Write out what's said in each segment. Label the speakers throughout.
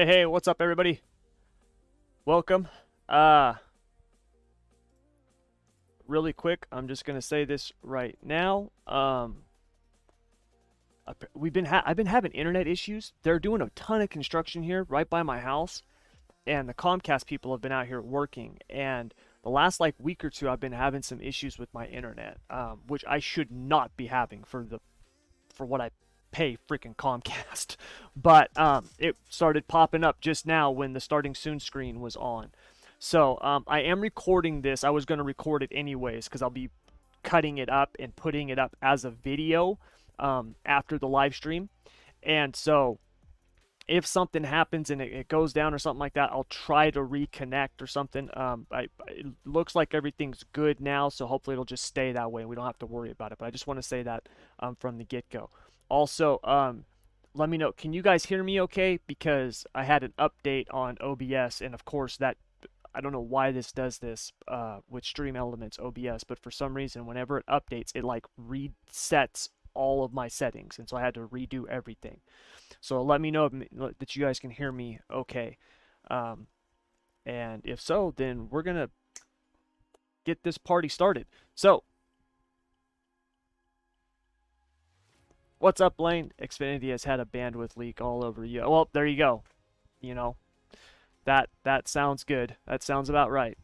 Speaker 1: Hey, what's up, everybody? Welcome. Really quick, I'm just gonna say this right now. I've been having internet issues. They're doing a ton of construction here right by my house, and the Comcast people have been out here working. And the last like week or two, I've been having some issues with my internet, which I should not be having for what I pay freaking Comcast. But it started popping up just now when the starting soon screen was on. So I am recording this. I was going to record it anyways because I'll be cutting it up and putting it up as a video after the live stream. And so if something happens and it goes down or something like that, I'll try to reconnect or something. It looks like everything's good now, so hopefully it'll just stay that way. We don't have to worry about it. But I just want to say that from the get-go. Also, let me know, can you guys hear me okay? Because I had an update on OBS, and of course that I don't know why this does this with Stream Elements OBS, but for some reason, whenever it updates, it like resets all of my settings, and so I had to redo everything. So let me know that you guys can hear me okay. And if so, then we're gonna get this party started. So, what's up, Blaine? Xfinity has had a bandwidth leak all over you. Well, there you go. You know, that sounds good. That sounds about right.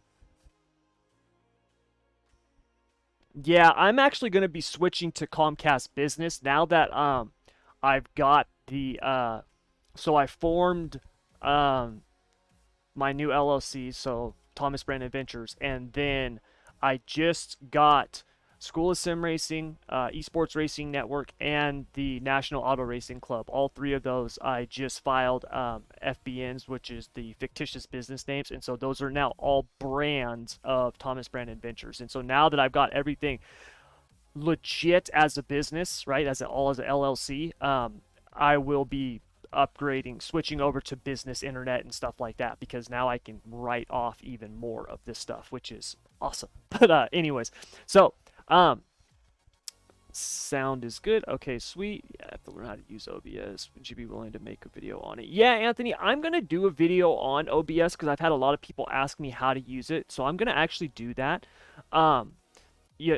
Speaker 1: Yeah, I'm actually going to be switching to Comcast Business now that I've got the so I formed my new LLC, so Thomas Brandon Ventures, and then I just got School of Sim Racing, Esports Racing Network, and the National Auto Racing Club. All three of those I just filed FBNs, which is the fictitious business names, and so those are now all brands of Thomas Brandon Ventures. And so now that I've got everything legit as a business, right, as an LLC, I will be upgrading, switching over to business internet and stuff like that, because now I can write off even more of this stuff, which is awesome. But anyways, so sound is good. Okay, sweet. Yeah, I have to learn how to use OBS. Would you be willing to make a video on it? Yeah, Anthony, I'm gonna do a video on OBS because I've had a lot of people ask me how to use it, so I'm gonna actually do that. Yeah,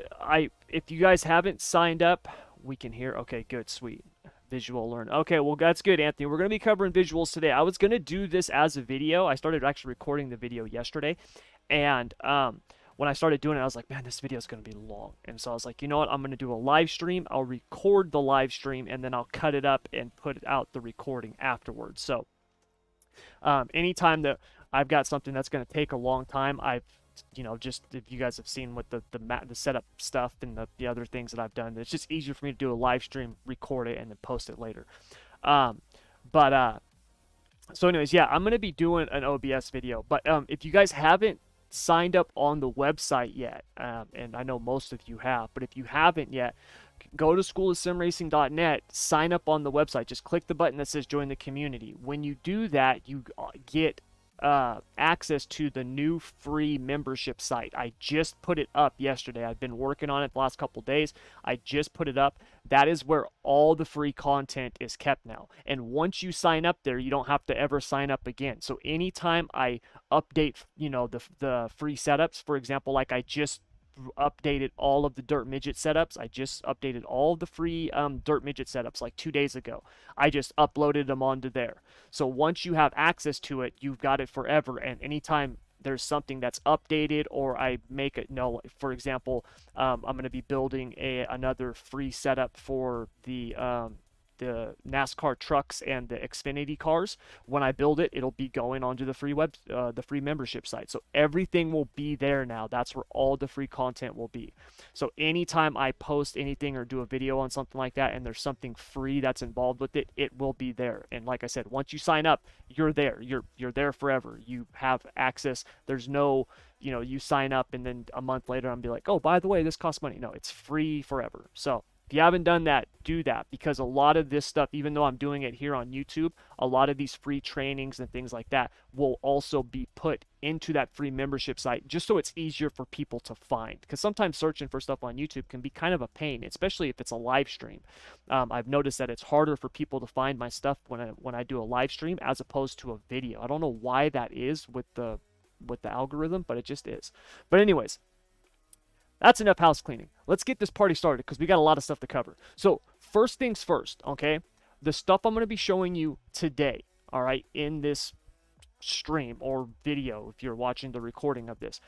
Speaker 1: if you guys haven't signed up, we can hear. Okay, good, sweet. Visual learn. Okay, well, that's good, Anthony. We're going to be covering visuals today. I was going to do this as a video. I started actually recording the video yesterday, and when I started doing it, I was like, man, this video is going to be long. And so I was like, you know what? I'm going to do a live stream. I'll record the live stream, and then I'll cut it up and put out the recording afterwards. So anytime that I've got something that's going to take a long time, just if you guys have seen with the setup stuff and the other things that I've done, it's just easier for me to do a live stream, record it, and then post it later. So anyways, yeah, I'm going to be doing an OBS video. But if you guys haven't signed up on the website yet, and I know most of you have, but if you haven't yet, go to schoolofsimracing.net, sign up on the website. Just click the button that says join the community. When you do that, you get access to the new free membership site. I just put it up yesterday. I've been working on it the last couple days. I just put it up. That is where all the free content is kept now. And once you sign up there, you don't have to ever sign up again. So anytime I update, the free setups, for example, like I just updated all of the Dirt Midget setups. I just updated all of the free Dirt Midget setups like 2 days ago. I just uploaded them onto there. So once you have access to it, you've got it forever. And anytime there's something that's updated, or I make it, for example, I'm going to be building another free setup for the NASCAR trucks and the Xfinity cars. When I build it, it'll be going onto the free membership site. So everything will be there now. That's where all the free content will be. So anytime I post anything or do a video on something like that, and there's something free that's involved with it, it will be there. And like I said, once you sign up, you're there. You're there forever. You have access. There's no, you sign up and then a month later I'm be like, oh, by the way, this costs money. No, it's free forever. So if you haven't done that, do that, because a lot of this stuff, even though I'm doing it here on YouTube, a lot of these free trainings and things like that will also be put into that free membership site, just so it's easier for people to find, because sometimes searching for stuff on YouTube can be kind of a pain, especially if it's a live stream. I've noticed that it's harder for people to find my stuff when I do a live stream as opposed to a video. I don't know why that is with the algorithm, but it just is. But anyways, that's enough house cleaning. Let's get this party started, because we got a lot of stuff to cover. So first things first, okay? The stuff I'm going to be showing you today, all right, in this stream or video, if you're watching the recording of this,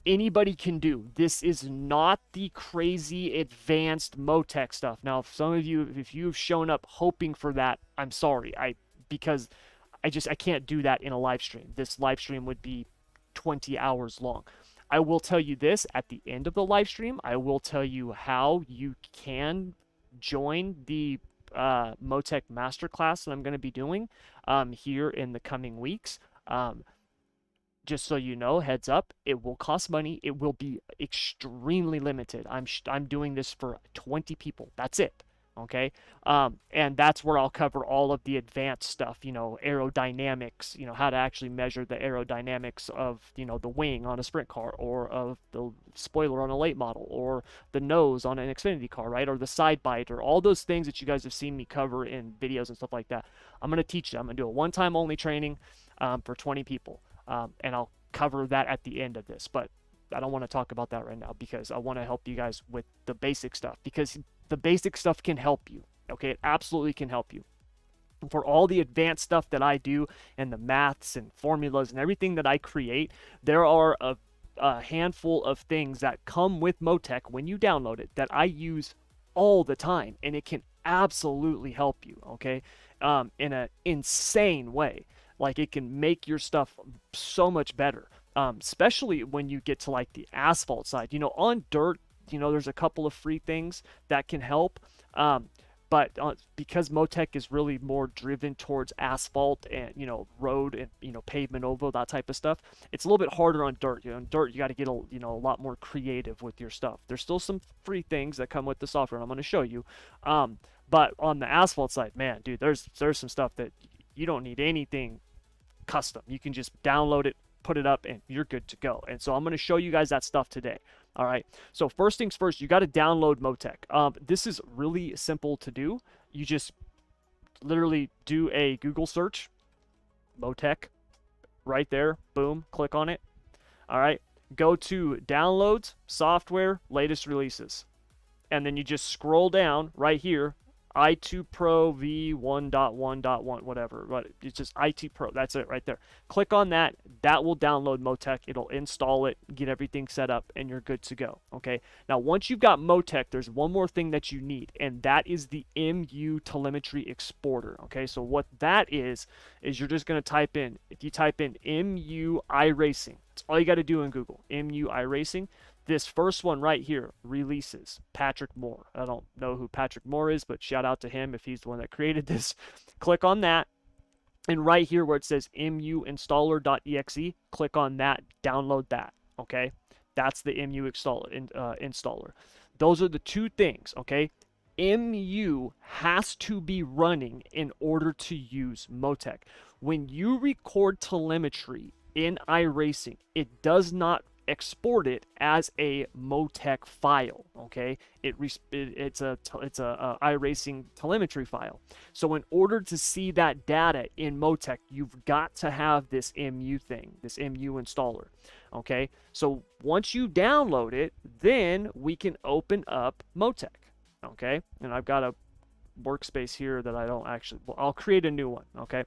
Speaker 1: anybody can do. This is not the crazy advanced Motec stuff. Now, if some of you, if you've shown up hoping for that, I'm sorry. Because I can't do that in a live stream. This live stream would be 20 hours long. I will tell you this at the end of the live stream. I will tell you how you can join the Motec masterclass that I'm going to be doing here in the coming weeks. Just so you know, heads up, it will cost money. It will be extremely limited. I'm doing this for 20 people. That's it. Okay, and that's where I'll cover all of the advanced stuff, you know, aerodynamics, you know, how to actually measure the aerodynamics of, you know, the wing on a sprint car, or of the spoiler on a late model, or the nose on an Xfinity car, right, or the side bite, or all those things that you guys have seen me cover in videos and stuff like that. I'm going to teach you. I'm going to do a one-time only training for 20 people, and I'll cover that at the end of this, but I don't want to talk about that right now, because I want to help you guys with the basic stuff, because the basic stuff can help you. Okay, it absolutely can help you. And for all the advanced stuff that I do, and the maths and formulas and everything that I create, there are a handful of things that come with Motec when you download it that I use all the time, and it can absolutely help you, okay, in an insane way. Like, it can make your stuff so much better, especially when you get to like the asphalt side. You know, on dirt, you know, there's a couple of free things that can help, but because Motec is really more driven towards asphalt and, you know, road and, you know, pavement, oval, that type of stuff, it's a little bit harder on dirt. You know, on dirt, you got to get a lot more creative with your stuff. There's still some free things that come with the software, and I'm going to show you, but on the asphalt side, man, dude, there's some stuff that you don't need anything custom. You can just download it, put it up, and you're good to go. And so I'm going to show you guys that stuff today. All right, so first things first, you got to download Motec. This is really simple to do. You just literally do a Google search, Motec, right there, boom, click on it. All right, go to downloads, software, latest releases, and then you just scroll down right here, i2 Pro v1.1.1, whatever, but it's just i2 Pro. That's it right there. Click on that. That will download Motec. It'll install it, get everything set up, and you're good to go. Okay. Now, once you've got Motec, there's one more thing that you need, and that is the MU Telemetry Exporter. Okay. So what that is you're just going to type in, if you type in MU iRacing, that's all you got to do in Google, MU iRacing. This first one right here, releases, Patrick Moore. I don't know who Patrick Moore is, but shout out to him if he's the one that created this. Click on that, and right here where it says muinstaller.exe, click on that, download that, okay? That's the MU installer. Those are the two things, okay? MU has to be running in order to use Motec. When you record telemetry in iRacing, it does not export it as a Motec file, okay? It's a iRacing telemetry file. So in order to see that data in Motec, you've got to have this MU thing, this MU installer, okay? So once you download it, then we can open up Motec, okay? And I've got a workspace here that I don't actually, well, I'll create a new one, okay?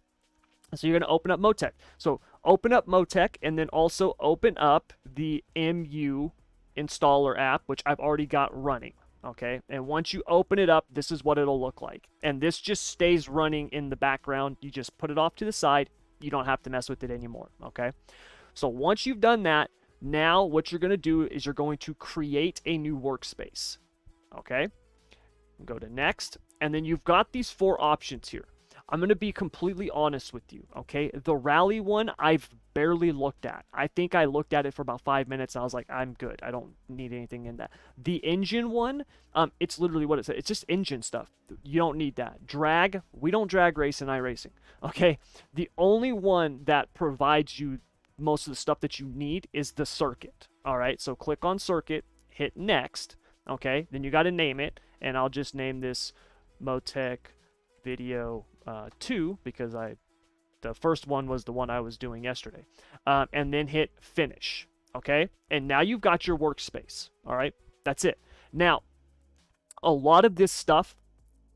Speaker 1: So you're going to open up Motec. So open up Motec, and then also open up the MU installer app, which I've already got running. Okay, and once you open it up, this is what it'll look like. And this just stays running in the background. You just put it off to the side. You don't have to mess with it anymore. Okay, so once you've done that, now what you're going to do is you're going to create a new workspace. Okay, go to next, and then you've got these four options here. I'm going to be completely honest with you, okay? The rally one, I've barely looked at. I think I looked at it for about 5 minutes and I was like, I'm good. I don't need anything in that. The engine one, it's literally what it says. It's just engine stuff. You don't need that. Drag, we don't drag race in iRacing, okay? The only one that provides you most of the stuff that you need is the circuit, all right? So click on circuit, hit next, okay? Then you got to name it, and I'll just name this Motec video 2 because the first one was the one I was doing yesterday, and then hit finish, okay? And now you've got your workspace, all right? That's it. Now, a lot of this stuff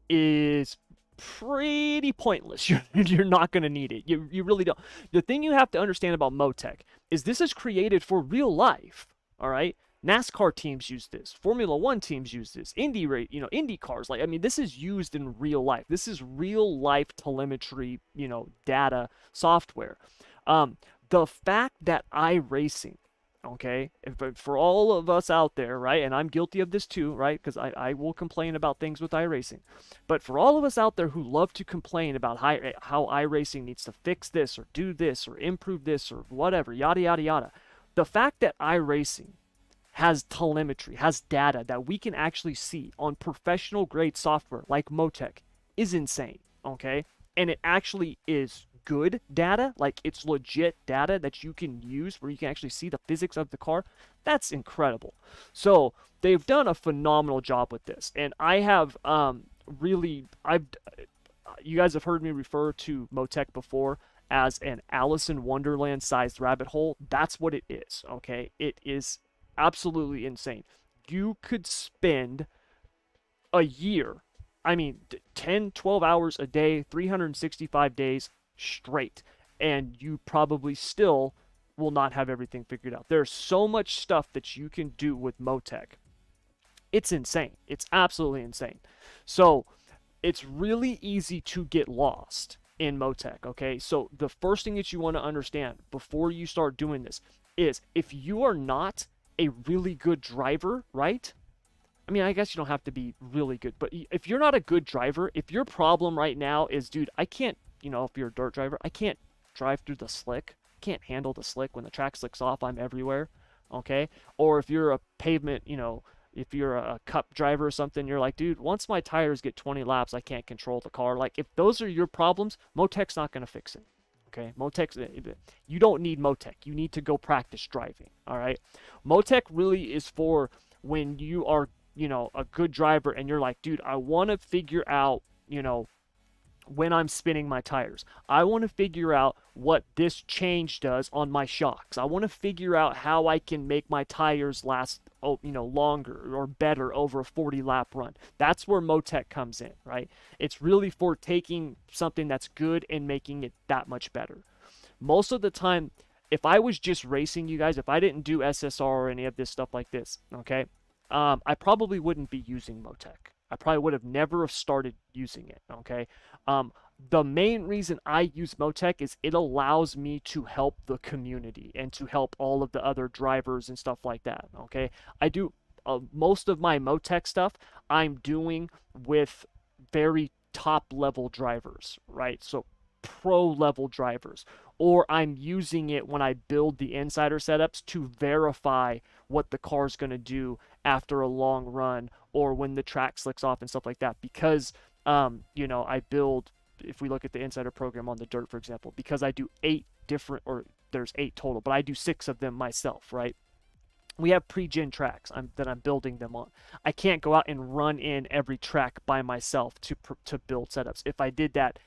Speaker 1: is pretty pointless. You're not going to need it. You really don't. The thing you have to understand about Motec is this is created for real life, all right? NASCAR teams use this. Formula One teams use this. Indy cars. Like, I mean, this is used in real life. This is real life telemetry, data software. The fact that iRacing, okay, for all of us out there, right, and I'm guilty of this too, right, because I will complain about things with iRacing, but for all of us out there who love to complain about how iRacing needs to fix this or do this or improve this or whatever, yada, yada, yada, the fact that iRacing has telemetry, has data that we can actually see on professional grade software like Motec is insane, okay? And it actually is good data, like it's legit data that you can use where you can actually see the physics of the car. That's incredible. So they've done a phenomenal job with this, and I have you guys have heard me refer to Motec before as an Alice in Wonderland sized rabbit hole. That's what it is, okay? It is absolutely insane. You could spend a year, I mean 10 12 hours a day, 365 days straight, and you probably still will not have everything figured out. There's so much stuff that you can do with Motec. It's insane. It's absolutely insane. So it's really easy to get lost in Motec, okay? So the first thing that you want to understand before you start doing this is if you are not a really good driver, right? I mean, I guess you don't have to be really good, but if you're not a good driver, if your problem right now is, dude, I can't, if you're a dirt driver, I can't drive through the slick, can't handle the slick. When the track slicks off, I'm everywhere, okay? Or if you're a pavement, if you're a cup driver or something, you're like, dude, once my tires get 20 laps, I can't control the car. Like, if those are your problems, Motec's not going to fix it. Okay, Motec, you don't need Motec. You need to go practice driving, all right? Motec really is for when you are, a good driver and you're like, dude, I want to figure out, when I'm spinning my tires. I want to figure out what this change does on my shocks. I want to figure out how I can make my tires last, longer or better over a 40-lap run. That's where Motec comes in, right? It's really for taking something that's good and making it that much better. Most of the time, if I was just racing, you guys, if I didn't do SSR or any of this stuff like this, okay, I probably wouldn't be using Motec. I probably would have never have started using it, okay? The main reason I use Motec is it allows me to help the community and to help all of the other drivers and stuff like that, okay? I do most of my Motec stuff I'm doing with very top level drivers, right? So pro level drivers, or I'm using it when I build the insider setups to verify what the car's going to do after a long run or when the track slicks off and stuff like that, because I build, if we look at the insider program on the dirt, for example, because I do 8 different, or there's 8 total, but I do 6 of them myself, right? We have pre-gen tracks that I'm building them on. I can't go out and run in every track by myself to build setups. If I did that,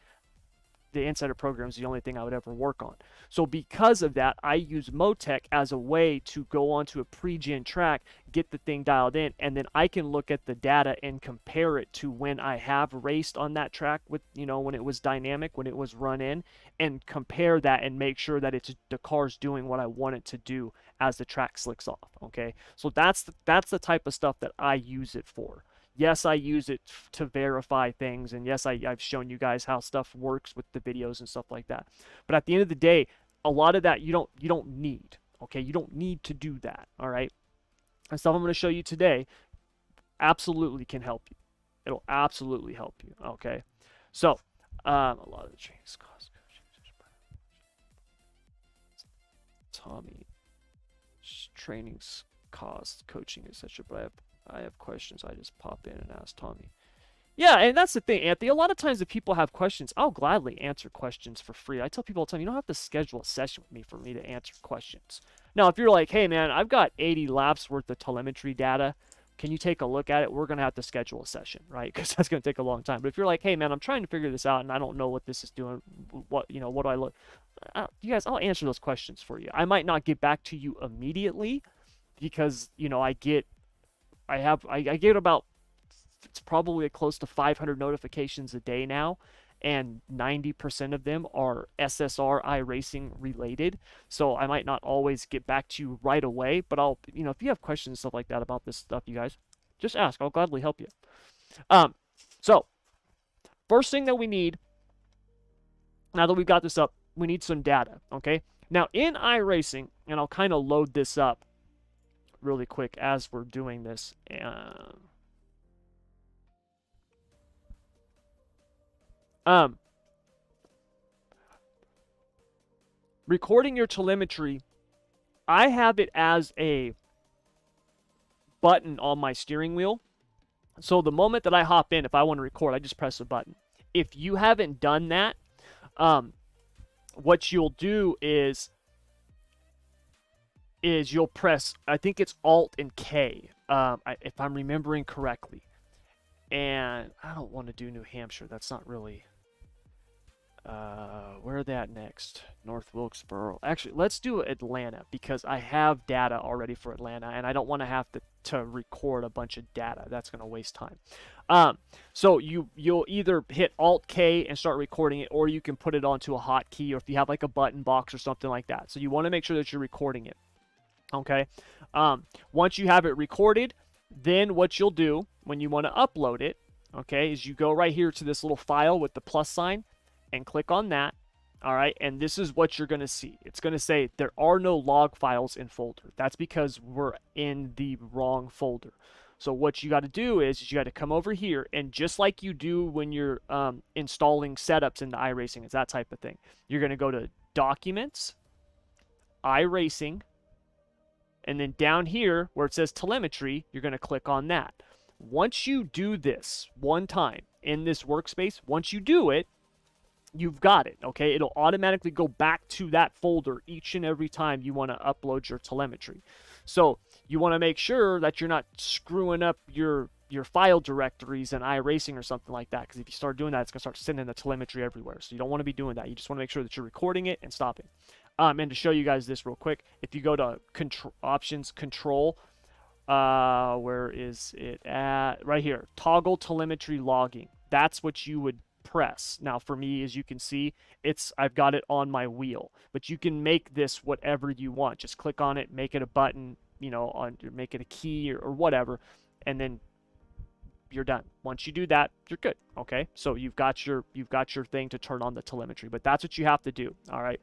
Speaker 1: the insider program is the only thing I would ever work on. So because of that, I use Motec as a way to go onto a pre-gen track, get the thing dialed in, and then I can look at the data and compare it to when I have raced on that track with, when it was dynamic, when it was run in, and compare that and make sure that the car's doing what I want it to do as the track slicks off, okay? So that's the type of stuff that I use it for. Yes, I use it to verify things, and yes, I've shown you guys how stuff works with the videos and stuff like that. But at the end of the day, a lot of that you don't need, okay? You don't need to do that, all right? And stuff I'm going to show you today absolutely can help you. It'll absolutely help you, okay? So A lot of the trainings cost Tommy. Trainings cost coaching, etc. But I have questions. I just pop in and ask Tommy. Yeah, and that's the thing, Anthony. A lot of times if people have questions, I'll gladly answer questions for free. I tell people all the time, you don't have to schedule a session with me for me to answer questions. Now, if you're like, hey, man, I've got 80 laps worth of telemetry data. Can you take a look at it? We're going to have to schedule a session, right? Because that's going to take a long time. But if you're like, hey, man, I'm trying to figure this out and I don't know what this is doing, what do I look? You guys, I'll answer those questions for you. I might not get back to you immediately because, I get about, it's probably close to 500 notifications a day now, and 90% of them are SSR iRacing related. So I might not always get back to you right away, but I'll, if you have questions and stuff like that about this stuff, you guys, just ask. I'll gladly help you. So first thing that we need, now that we've got this up, we need some data, okay? Now in iRacing, and I'll kind of load this up really quick as we're doing this. Recording your telemetry, I have it as a button on my steering wheel. So the moment that I hop in, if I want to record, I just press a button. If you haven't done that, what you'll do is you'll press, I think it's Alt and K, if I'm remembering correctly. And I don't want to do New Hampshire. That's not really... where are they at next? North Wilkesboro. Actually, let's do Atlanta because I have data already for Atlanta and I don't want to have to record a bunch of data. That's going to waste time. So you'll either hit Alt K and start recording it, or you can put it onto a hotkey, or if you have like a button box or something like that. So you want to make sure that you're recording it. Okay. Once you have it recorded, then what you'll do when you want to upload it, okay, is you go right here to this little file with the plus sign and click on that. All right, and this is what you're going to see. It's going to say there are no log files in folder. That's because we're in the wrong folder. So what you got to do is you got to come over here, and just like you do when you're installing setups into iRacing, it's that type of thing. You're going to go to Documents, iRacing, and then down here where it says Telemetry, you're going to click on that. Once you do this one time in this workspace, once you do it, you've got it, okay? It'll automatically go back to that folder each and every time you want to upload your telemetry. So you want to make sure that you're not screwing up your file directories in iRacing or something like that, because if you start doing that, it's going to start sending the telemetry everywhere. So you don't want to be doing that. You just want to make sure that you're recording it and stopping. And to show you guys this real quick, if you go to Options, Control, where is it at? Right here, Toggle Telemetry Logging. That's what you would press. Now for me, as you can see, I've got it on my wheel, but you can make this whatever you want. Just click on it, make it a button, make it a key or whatever, and then you're done. Once you do that, you're good. Okay, so you've got your thing to turn on the telemetry, but that's what you have to do. All right,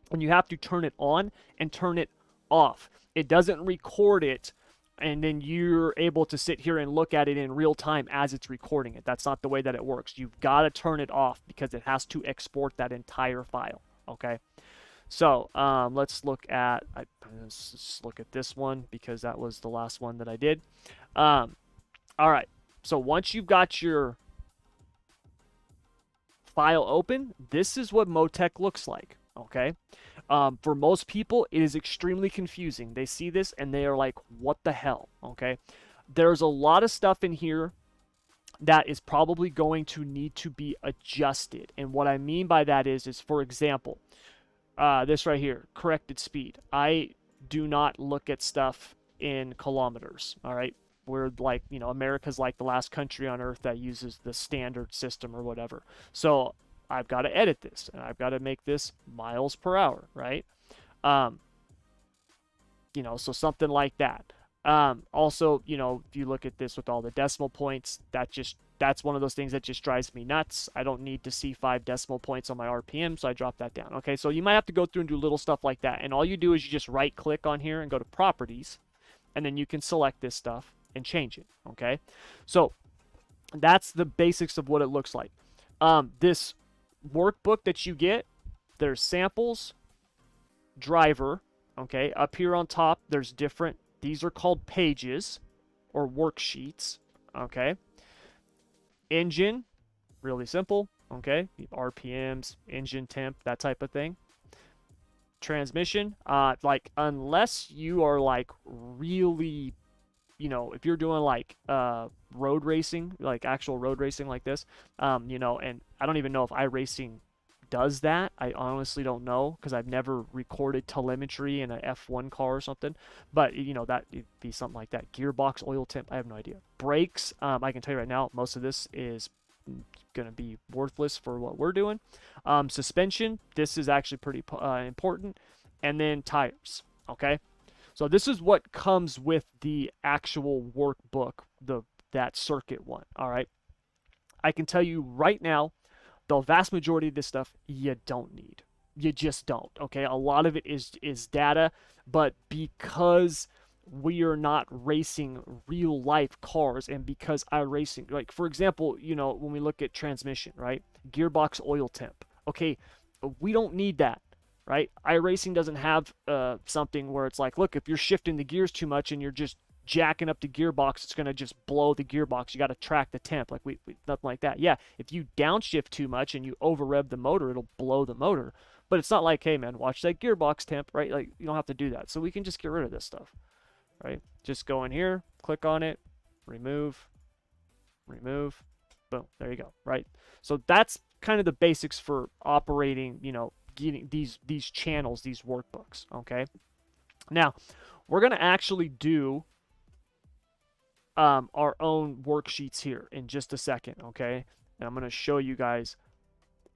Speaker 1: and you have to turn it on and turn it off. It doesn't record it and then you're able to sit here and look at it in real time as it's recording it. That's not the way that it works. You've got to turn it off because it has to export that entire file. Okay, so let's look at this one because that was the last one that I did. All right, so once you've got your file open, this is what Motec looks like. Okay, for most people, it is extremely confusing. They see this and they are like, what the hell? Okay, there's a lot of stuff in here that is probably going to need to be adjusted. And what I mean by that is for example, this right here, corrected speed. I do not look at stuff in kilometers. All right, we're like, America's like the last country on earth that uses the standard system or whatever. So I've got to edit this, and I've got to make this miles per hour, right? So something like that. Also, if you look at this with all the decimal points, that's one of those things that just drives me nuts. I don't need to see 5 decimal points on my RPM, so I drop that down. Okay, so you might have to go through and do little stuff like that, and all you do is you just right-click on here and go to Properties, and then you can select this stuff and change it. Okay, so that's the basics of what it looks like. This workbook that you get, there's samples, driver, okay? Up here on top, there's different, these are called pages or worksheets, okay? Engine, really simple, okay? RPMs, engine temp, that type of thing. Transmission, like unless you are like really, you know, if you're doing like road racing, like actual road racing like this, you know, and I don't even know if iRacing does that. I honestly don't know because I've never recorded telemetry in an F1 car or something. But you know, that it'd be something like that. Gearbox, oil temp, I have no idea. Brakes, I can tell you right now, most of this is going to be worthless for what we're doing. Suspension, this is actually pretty important. And then tires, okay? So this is what comes with the actual workbook, that circuit one, all right? I can tell you right now, the vast majority of this stuff you don't need. You just don't, okay? A lot of it is data, but because we are not racing real life cars, and because iRacing, like for example, you know, when we look at transmission, right? Gearbox oil temp. Okay, we don't need that, right? iRacing doesn't have something where it's like, look, if you're shifting the gears too much and you're just jacking up the gearbox, it's going to just blow the gearbox. You got to track the temp, like we nothing like that. Yeah, if you downshift too much and you over rev the motor, it'll blow the motor. But it's not like, hey man, watch that gearbox temp, right? Like you don't have to do that. So we can just get rid of this stuff, right? Just go in here, click on it, remove, boom, there you go, right? So that's kind of the basics for operating, you know, getting these channels, these workbooks, okay? Now, we're going to actually do our own worksheets here in just a second, okay? And I'm going to show you guys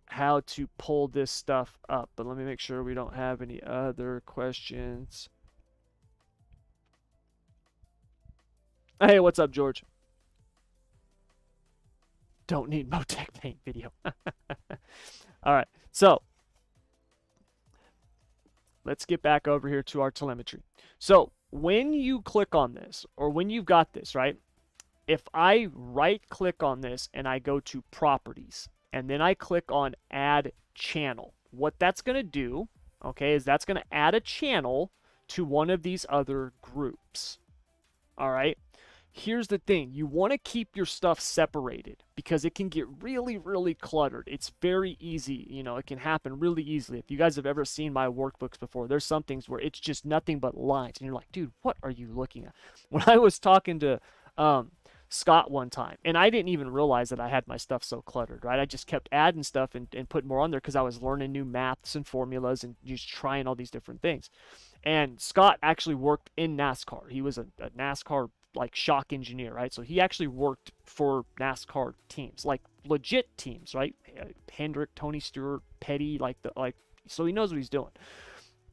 Speaker 1: how to pull this stuff up. But let me make sure we don't have any other questions. Hey, what's up, George? Don't need Motec paint video. All right, so let's get back over here to our telemetry. So when you click on this, or when you've got this, right? If I right click on this and I go to properties, and then I click on add channel, what that's going to do, okay, is that's going to add a channel to one of these other groups. All right. Here's the thing, you want to keep your stuff separated because it can get really, really cluttered. It's very easy, you know, it can happen really easily. If you guys have ever seen my workbooks before, there's some things where it's just nothing but lines and you're like, dude, what are you looking at? When I was talking to Scott one time, and I didn't even realize that I had my stuff so cluttered, right? I just kept adding stuff and putting more on there because I was learning new maths and formulas and just trying all these different things. And Scott actually worked in NASCAR. He was a NASCAR like shock engineer, right? So he actually worked for NASCAR teams, like legit teams, right? Hendrick, Tony Stewart, Petty, so he knows what he's doing.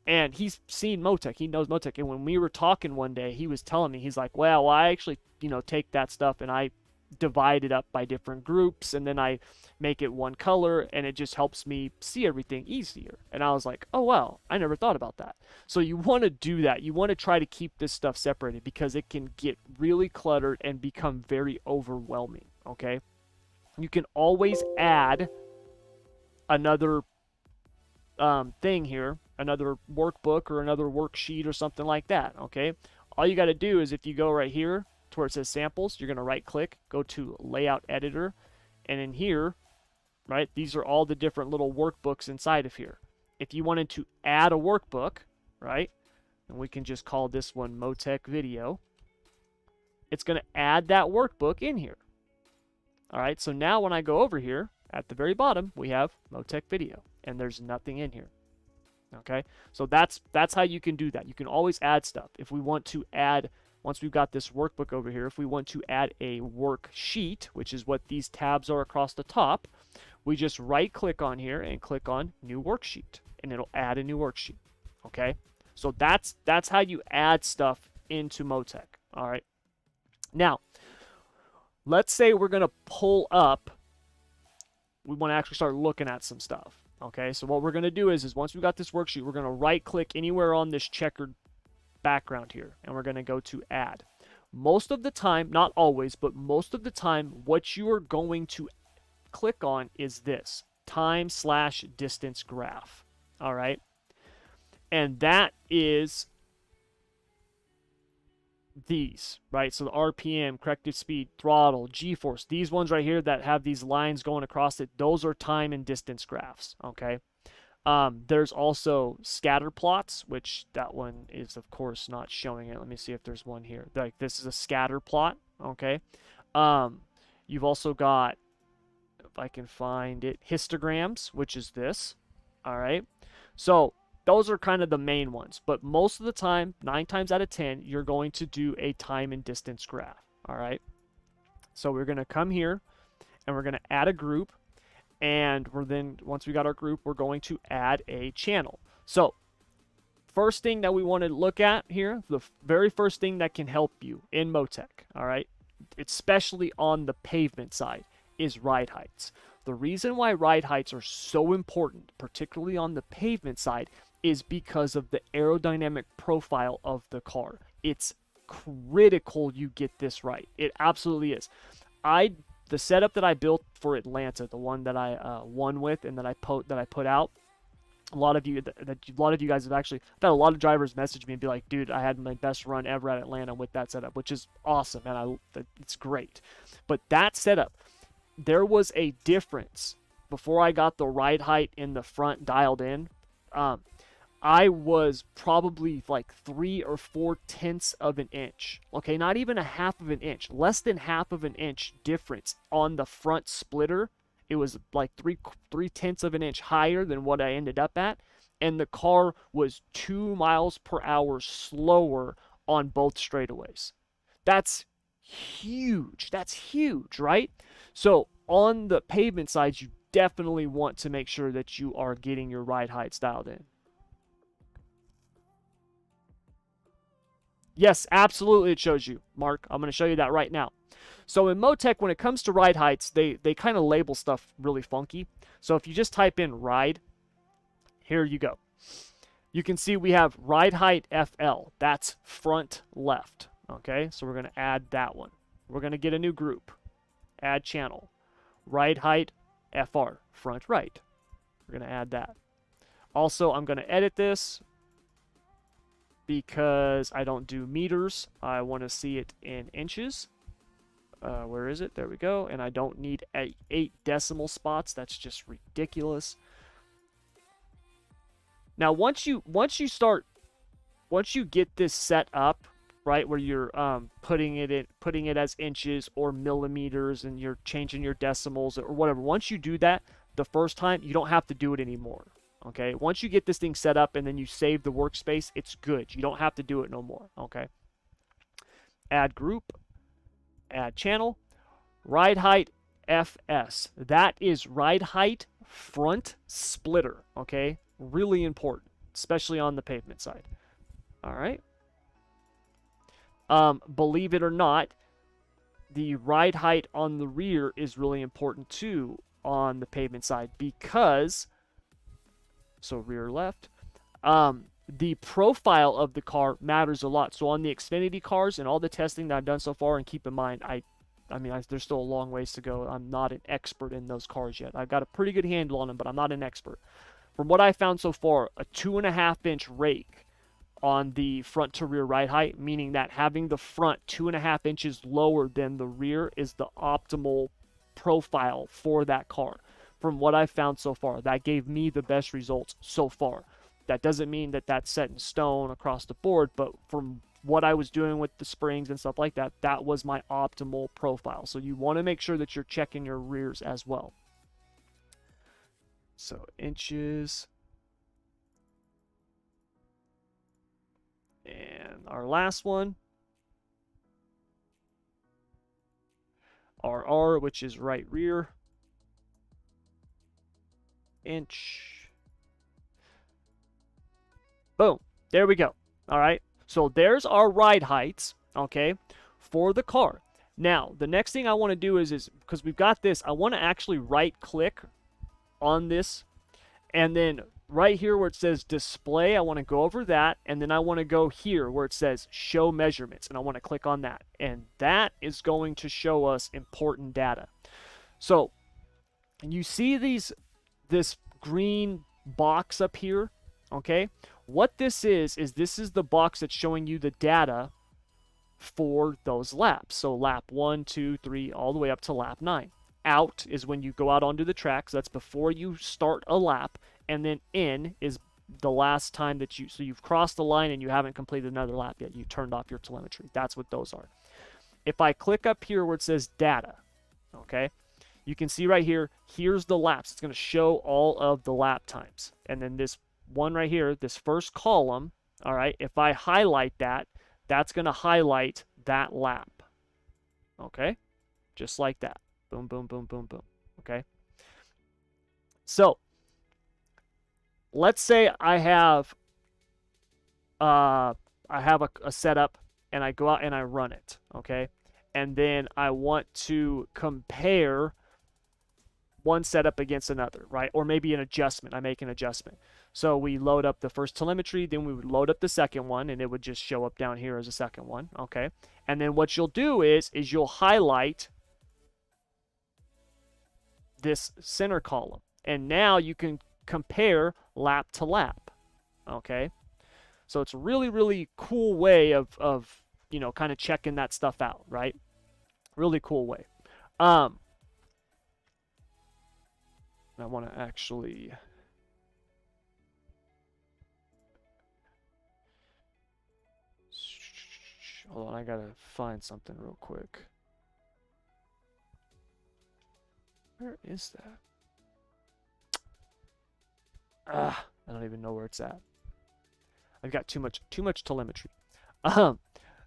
Speaker 1: And he's seen Motec, he knows Motec. And when we were talking one day, he was telling me, he's like, well, I actually, you know, take that stuff and I divide it up by different groups and then I make it one color and it just helps me see everything easier. And I was like, oh wow, I never thought about that. So you want to do that. You want to try to keep this stuff separated because it can get really cluttered and become very overwhelming, okay? You can always add another thing here, another workbook or another worksheet or something like that, okay? All you got to do is if you go right here to where it says samples, you're going to right click, go to layout editor, and in here, right, these are all the different little workbooks inside of here. If you wanted to add a workbook, right, and we can just call this one Motec video, it's going to add that workbook in here. All right, so now when I go over here at the very bottom, we have Motec video and there's nothing in here. Okay, so that's how you can do that. You can always add stuff. If we want to add, once we've got this workbook over here, if we want to add a worksheet, which is what these tabs are across the top, we just right click on here and click on new worksheet and it'll add a new worksheet. Okay, so that's how you add stuff into Motec. All right, now let's say we're going to pull up, we want to actually start looking at some stuff. Okay, so what we're going to do is once we've got this worksheet, we're going to right click anywhere on this checkered background here and we're going to go to add. Most of the time, not always, but most of the time, what you are going to click on is this time/distance graph. All right. And that is these, right? So the RPM, corrected speed, throttle, G-force, these ones right here that have these lines going across it, those are time and distance graphs, okay? There's also scatter plots, which that one is, of course, not showing it. Let me see if there's one here. Like, this is a scatter plot, okay? You've also got, if I can find it, histograms, which is this, all right? So those are kind of the main ones, but most of the time, 9 times out of 10, you're going to do a time and distance graph, all right? So we're going to come here, and we're going to add a group, and we're then, once we got our group, we're going to add a channel. So first thing that we want to look at here, the very first thing that can help you in Motec, all right, especially on the pavement side, is ride heights. The reason why ride heights are so important, particularly on the pavement side, is because of the aerodynamic profile of the car. It's critical you get this right. It absolutely is. The setup that I built for Atlanta, the one that I won with and that I put out, a lot of you guys have actually, I've had a lot of drivers message me and be like, dude, I had my best run ever at Atlanta with that setup, which is awesome, and it's great. But that setup, there was a difference before I got the ride height in the front dialed in. I was probably like 3 or 4 tenths of an inch. Okay, not even a half of an inch, less than half of an inch difference on the front splitter. It was like 3 tenths of an inch higher than what I ended up at, and the car was 2 miles per hour slower on both straightaways. That's huge. That's huge, right? So on the pavement side, you definitely want to make sure that you are getting your ride heights dialed in. Yes, absolutely, it shows you, Mark. I'm going to show you that right now. So in Motec, when it comes to ride heights, they kind of label stuff really funky. So if you just type in ride, here you go. You can see we have ride height FL. That's front left. Okay, so we're going to add that one. We're going to get a new group. Add channel. Ride height FR, front right. We're going to add that. Also, I'm going to edit this because I don't do meters. I want to see it in inches. Where is it? There we go. And I don't need 8 decimal spots. That's just ridiculous. Now, once you get this set up, right, where you're putting it as inches or millimeters, and you're changing your decimals or whatever. Once you do that the first time, you don't have to do it anymore. Okay, once you get this thing set up and then you save the workspace, it's good. You don't have to do it no more. Okay, add group, add channel, ride height FS. That is ride height front splitter. Okay, really important, especially on the pavement side. All right. Believe it or not, the ride height on the rear is really important too on the pavement side, because, so rear left, the profile of the car matters a lot. So on the Xfinity cars and all the testing that I've done so far, and keep in mind, I mean, there's still a long ways to go. I'm not an expert in those cars yet. I've got a pretty good handle on them, but I'm not an expert. From what I found so far, a 2.5-inch rake on the front to rear ride height, meaning that having the front 2.5 inches lower than the rear is the optimal profile for that car. From what I've found so far, that gave me the best results so far. That doesn't mean that that's set in stone across the board, but from what I was doing with the springs and stuff like that, that was my optimal profile. So you want to make sure that you're checking your rears as well. So inches. And our last one, RR, which is right rear, inch. Boom. There we go. All right. So there's our ride heights, okay, for the car. Now, the next thing I want to do is because we've got this, I want to actually right-click on this, and then right here where it says display, I want to go over that, and then I want to go here where it says show measurements, and I want to click on that, and that is going to show us important data. So you see these this green box up here, okay? What this is this is the box that's showing you the data for those laps. So lap 1, 2, 3, all the way up to lap 9. Out is when you go out onto the track, so that's before you start a lap, and then in is the last time that so you've crossed the line and you haven't completed another lap yet. You turned off your telemetry. That's what those are. If I click up here where it says data, okay, you can see right here, here's the laps. It's going to show all of the lap times. And then this one right here, this first column, all right, if I highlight that, that's going to highlight that lap. Okay? Just like that. Boom, boom, boom, boom, boom. Okay? So, let's say I have a setup and I go out and I run it, okay? And then I want to compare one setup against another, right? Or maybe an adjustment. I make an adjustment. So we load up the first telemetry, then we would load up the second one, and it would just show up down here as a second one, okay? And then what you'll do is you'll highlight this center column. And now you can compare lap to lap, okay? So it's a really, really cool way of you know, kind of checking that stuff out, right? Really cool way. I want to actually... Hold on, I gotta find something real quick. Where is that? I don't even know where it's at. I've got too much telemetry.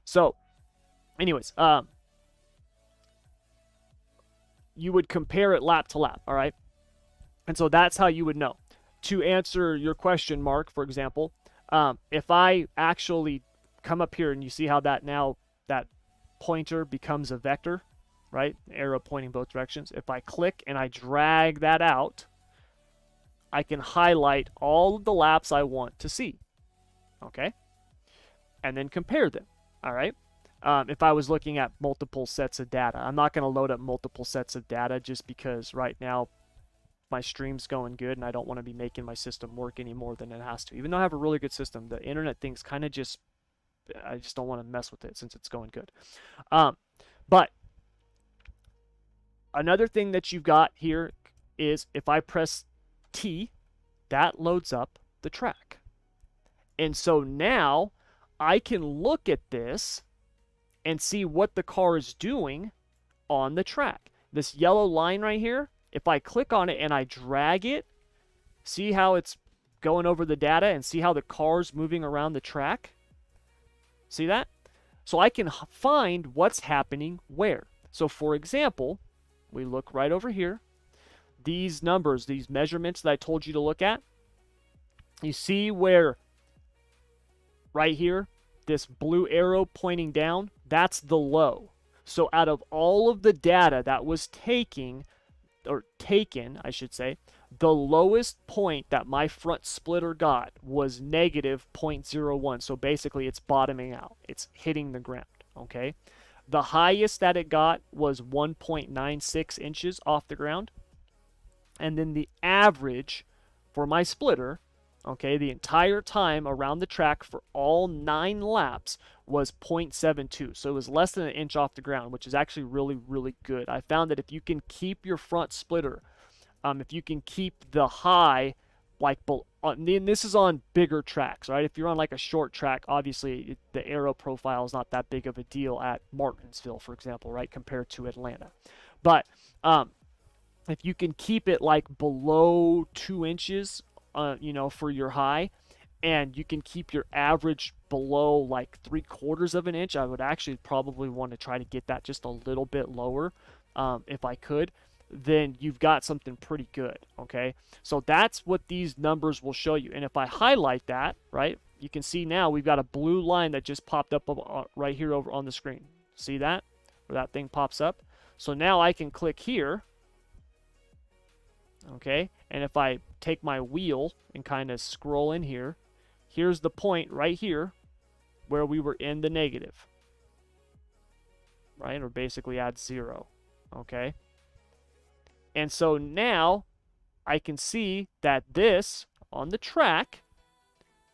Speaker 1: So, anyways, you would compare it lap to lap, all right? And so that's how you would know. To answer your question, Mark, for example, if I actually come up here and you see how that pointer becomes a vector, right? Arrow pointing both directions. If I click and I drag that out, I can highlight all of the laps I want to see, okay? And then compare them, all right? If I was looking at multiple sets of data, I'm not going to load up multiple sets of data just because right now my stream's going good and I don't want to be making my system work any more than it has to. Even though I have a really good system, the internet thing's kind of just, I just don't want to mess with it since it's going good. But another thing that you've got here is if I press T, that loads up the track. And so now I can look at this and see what the car is doing on the track. This yellow line right here, if I click on it and I drag it, see how it's going over the data and see how the car's moving around the track? See that? So I can find what's happening where. So for example, we look right over here. These numbers, these measurements that I told you to look at, you see where right here, this blue arrow pointing down, that's the low. So out of all of the data that was taken, I should say, the lowest point that my front splitter got was negative 0.01. So basically it's bottoming out. It's hitting the ground, okay? The highest that it got was 1.96 inches off the ground. And then the average for my splitter, okay, the entire time around the track for all 9 laps was 0.72. So it was less than an inch off the ground, which is actually really, really good. I found that if you can keep your front splitter, if you can keep the high, like, and this is on bigger tracks, right? If you're on like a short track, obviously the aero profile is not that big of a deal at Martinsville, for example, right, compared to Atlanta. But if you can keep it like below 2 inches, you know, for your high, and you can keep your average below like 3/4 of an inch, I would actually probably want to try to get that just a little bit lower, if I could. Then you've got something pretty good, okay? So that's what these numbers will show you. And if I highlight that, right, you can see now we've got a blue line that just popped up right here over on the screen. See that? Where that thing pops up? So now I can click here, okay? And if I take my wheel and kind of scroll in here, here's the point right here where we were in the negative, right? Or basically at 0, okay? And so now I can see that this on the track,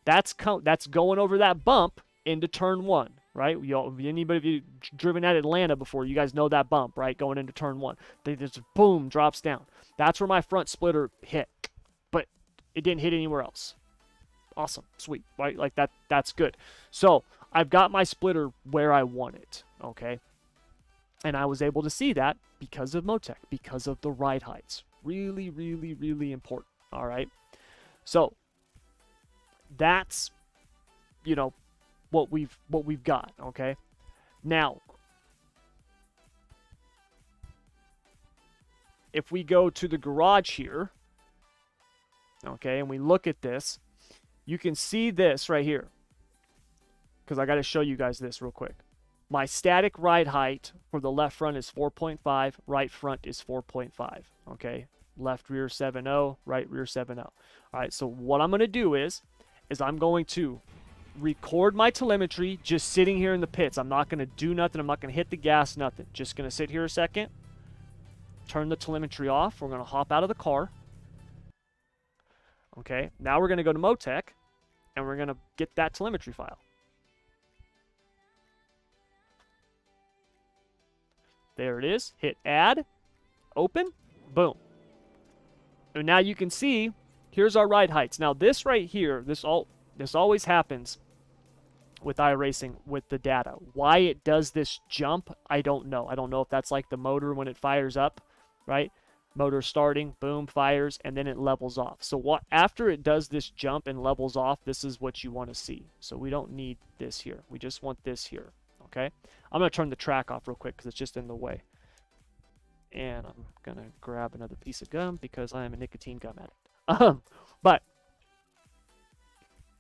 Speaker 1: that's going over that bump into turn 1, right? Anybody of you driven at Atlanta before, you guys know that bump, right? Going into turn 1. They just boom, drops down. That's where my front splitter hit, but it didn't hit anywhere else. Awesome, sweet, right? Like that's good. So I've got my splitter where I want it, okay? And I was able to see that because of Motec, because of the ride heights. Really, really, really important, all right? So that's, you know, what we've got, okay? Now, if we go to the garage here, okay, and we look at this, you can see this right here, because I got to show you guys this real quick. My static ride height for the left front is 4.5, right front is 4.5, okay? Left rear 7.0, right rear 7.0. All right, so what I'm going to do is I'm going to record my telemetry just sitting here in the pits. I'm not going to do nothing. I'm not going to hit the gas, nothing. Just going to sit here a second, turn the telemetry off. We're going to hop out of the car. Okay, now we're going to go to Motec, and we're going to get that telemetry file. There it is. Hit add, open, boom. And now you can see, here's our ride heights. Now this right here, this always happens with iRacing with the data. Why it does this jump, I don't know. I don't know if that's like the motor when it fires up, right? Motor starting, boom, fires, and then it levels off. So after it does this jump and levels off, this is what you want to see. So we don't need this here. We just want this here, okay? I'm going to turn the track off real quick because it's just in the way. And I'm going to grab another piece of gum because I am a nicotine gum addict. But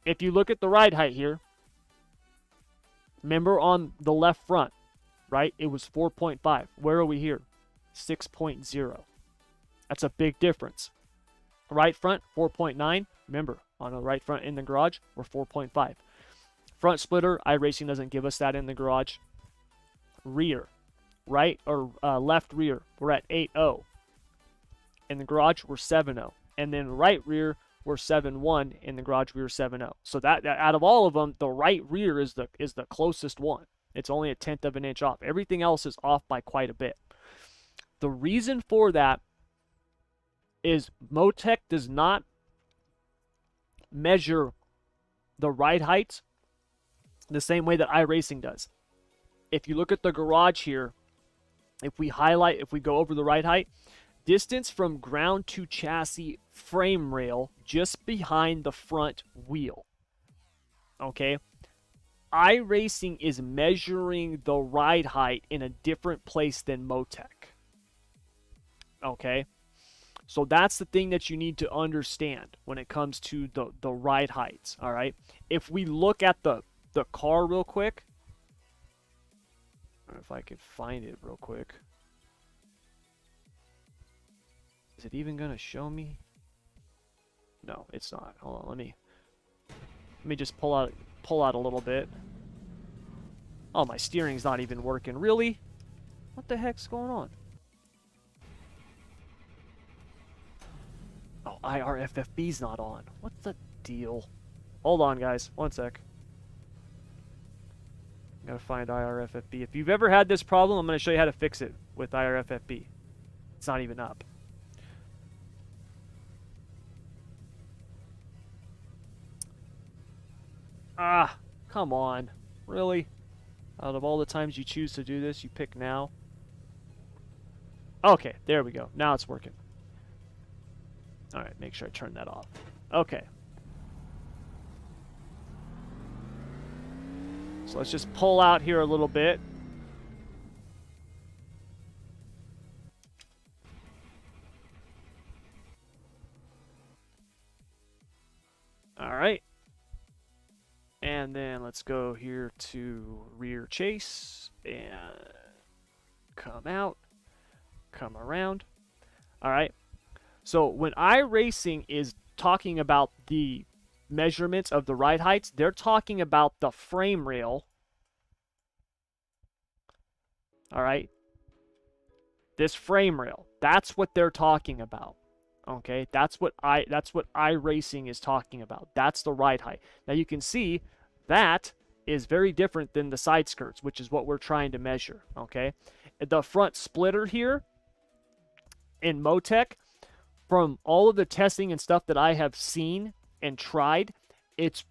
Speaker 1: if you look at the ride height here, remember on the left front, right? It was 4.5. Where are we here? 6.0. That's a big difference. Right front, 4.9. Remember, on the right front in the garage, we're 4.5. Front splitter, iRacing doesn't give us that in the garage. Rear, right or left rear, we're at 8.0. In the garage, we're 7.0. And then right rear, we're 7.1. In the garage, we were 7.0. So that out of all of them, the right rear is the closest one. It's only 1/10 of an inch off. Everything else is off by quite a bit. The reason for that is Motec does not measure the ride heights the same way that iRacing does. If you look at the garage here, if we go over the ride height, distance from ground to chassis frame rail just behind the front wheel. Okay? iRacing is measuring the ride height in a different place than Motec. Okay? So that's the thing that you need to understand when it comes to the ride heights, all right? If we look at the car real quick, I don't know if I can find it real quick. Is it even going to show me? No, it's not. Hold on, let me just pull out a little bit. Oh, my steering's not even working. Really? What the heck's going on? Oh, IRFFB's not on. What's the deal? Hold on, guys. One sec. I'm going to find IRFFB. If you've ever had this problem, I'm going to show you how to fix it with IRFFB. It's not even up. Ah, come on. Really? Out of all the times you choose to do this, you pick now? Okay, there we go. Now it's working. All right, make sure I turn that off. Okay. So let's just pull out here a little bit. All right. And then let's go here to rear chase and come out, come around. All right. So when iRacing is talking about the measurements of the ride heights, they're talking about the frame rail. All right. This frame rail, that's what they're talking about. Okay, that's what iRacing is talking about. That's the ride height. Now you can see that is very different than the side skirts, which is what we're trying to measure. Okay, the front splitter here in Motec, from all of the testing and stuff that I have seen and tried, it's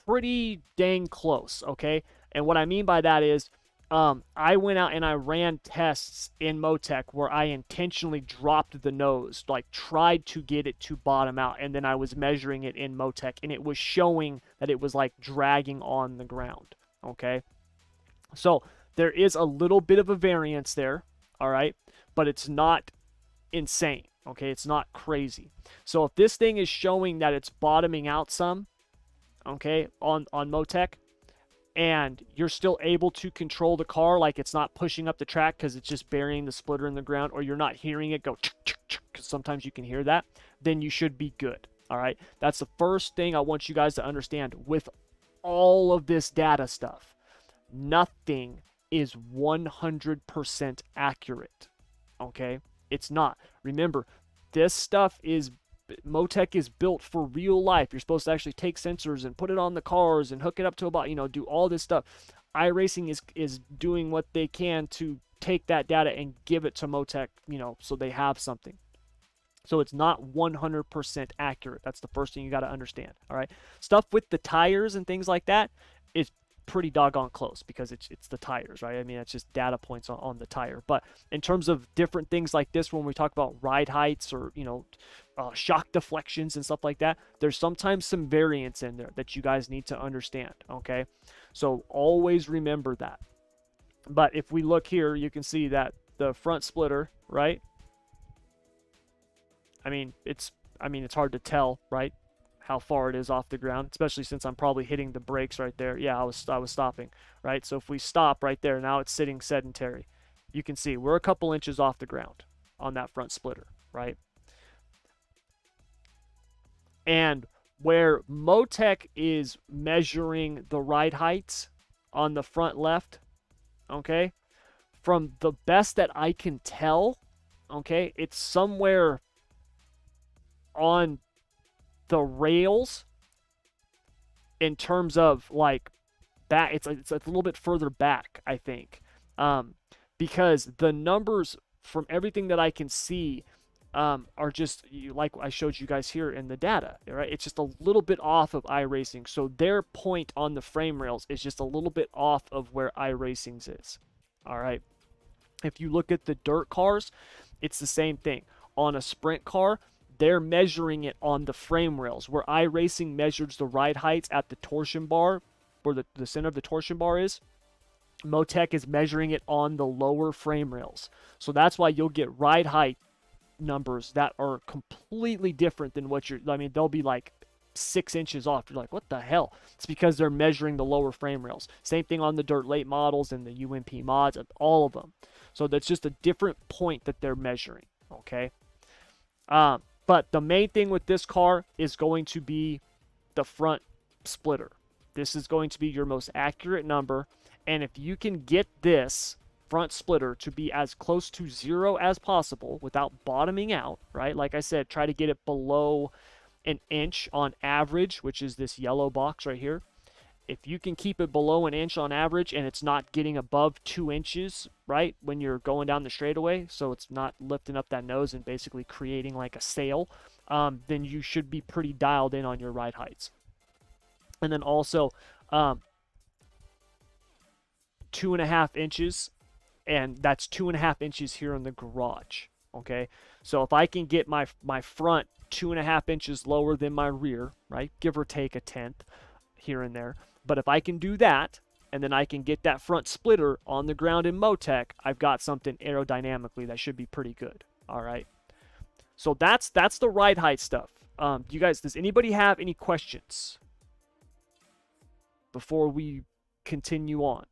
Speaker 1: pretty dang close. Okay, and what I mean by that is I went out and I ran tests in Motec where I intentionally dropped the nose, like tried to get it to bottom out, and then I was measuring it in Motec, and it was showing that it was like dragging on the ground. Okay, so there is a little bit of a variance there, all right, but it's not insane. Okay, it's not crazy. So if this thing is showing that it's bottoming out some, okay, on Motec, and you're still able to control the car, like it's not pushing up the track because it's just burying the splitter in the ground, or you're not hearing it go because sometimes you can hear that, then you should be good. All right, that's the first thing I want you guys to understand with all of this data stuff. Nothing is 100% accurate. Okay, it's not. Remember, this stuff is Motec is built for real life. You're supposed to actually take sensors and put it on the cars and hook it up to about, do all this stuff. iRacing is doing what they can to take that data and give it to Motec, so they have something. So it's not 100% accurate. That's the first thing you got to understand. All right. Stuff with the tires and things like that is pretty doggone close because it's the tires, right? I mean, it's just data points on the tire. But in terms of different things like this, when we talk about ride heights or shock deflections and stuff like that, there's sometimes some variance in there that you guys need to understand. Okay, so always remember that. But if we look here, you can see that the front splitter, right? I mean, it's hard to tell, right, how far it is off the ground, especially since I'm probably hitting the brakes right there. Yeah, I was stopping, right? So if we stop right there, now it's sitting sedentary. You can see we're a couple inches off the ground on that front splitter, right? And where Motec is measuring the ride heights on the front left, okay, from the best that I can tell, okay, it's somewhere on the rails in terms of like back. It's a little bit further back, I think, because the numbers from everything that I can see are just like I showed you guys here in the data, right? It's just a little bit off of iRacing, so their point on the frame rails is just a little bit off of where iRacing's is. All right, if you look at the dirt cars, it's the same thing. On a sprint car, they're measuring it on the frame rails, where iRacing measures the ride heights at the torsion bar, where the center of the torsion bar is. Motec is measuring it on the lower frame rails. So that's why you'll get ride height numbers that are completely different than what they'll be like 6 inches off. You're like, what the hell? It's because they're measuring the lower frame rails. Same thing on the dirt late models and the UMP mods, all of them. So that's just a different point that they're measuring, okay? But the main thing with this car is going to be the front splitter. This is going to be your most accurate number. And if you can get this front splitter to be as close to 0 as possible without bottoming out, right? Like I said, try to get it below an inch on average, which is this yellow box right here. If you can keep it below an inch on average and it's not getting above 2 inches, right, when you're going down the straightaway, so it's not lifting up that nose and basically creating like a sail, then you should be pretty dialed in on your ride heights. And then also 2.5 inches, and that's 2.5 inches here in the garage. Okay, so if I can get my front 2.5 inches lower than my rear, right, give or take a tenth here and there, but if I can do that, and then I can get that front splitter on the ground in Motec, I've got something aerodynamically that should be pretty good. All right, so that's the ride height stuff. You guys, does anybody have any questions before we continue on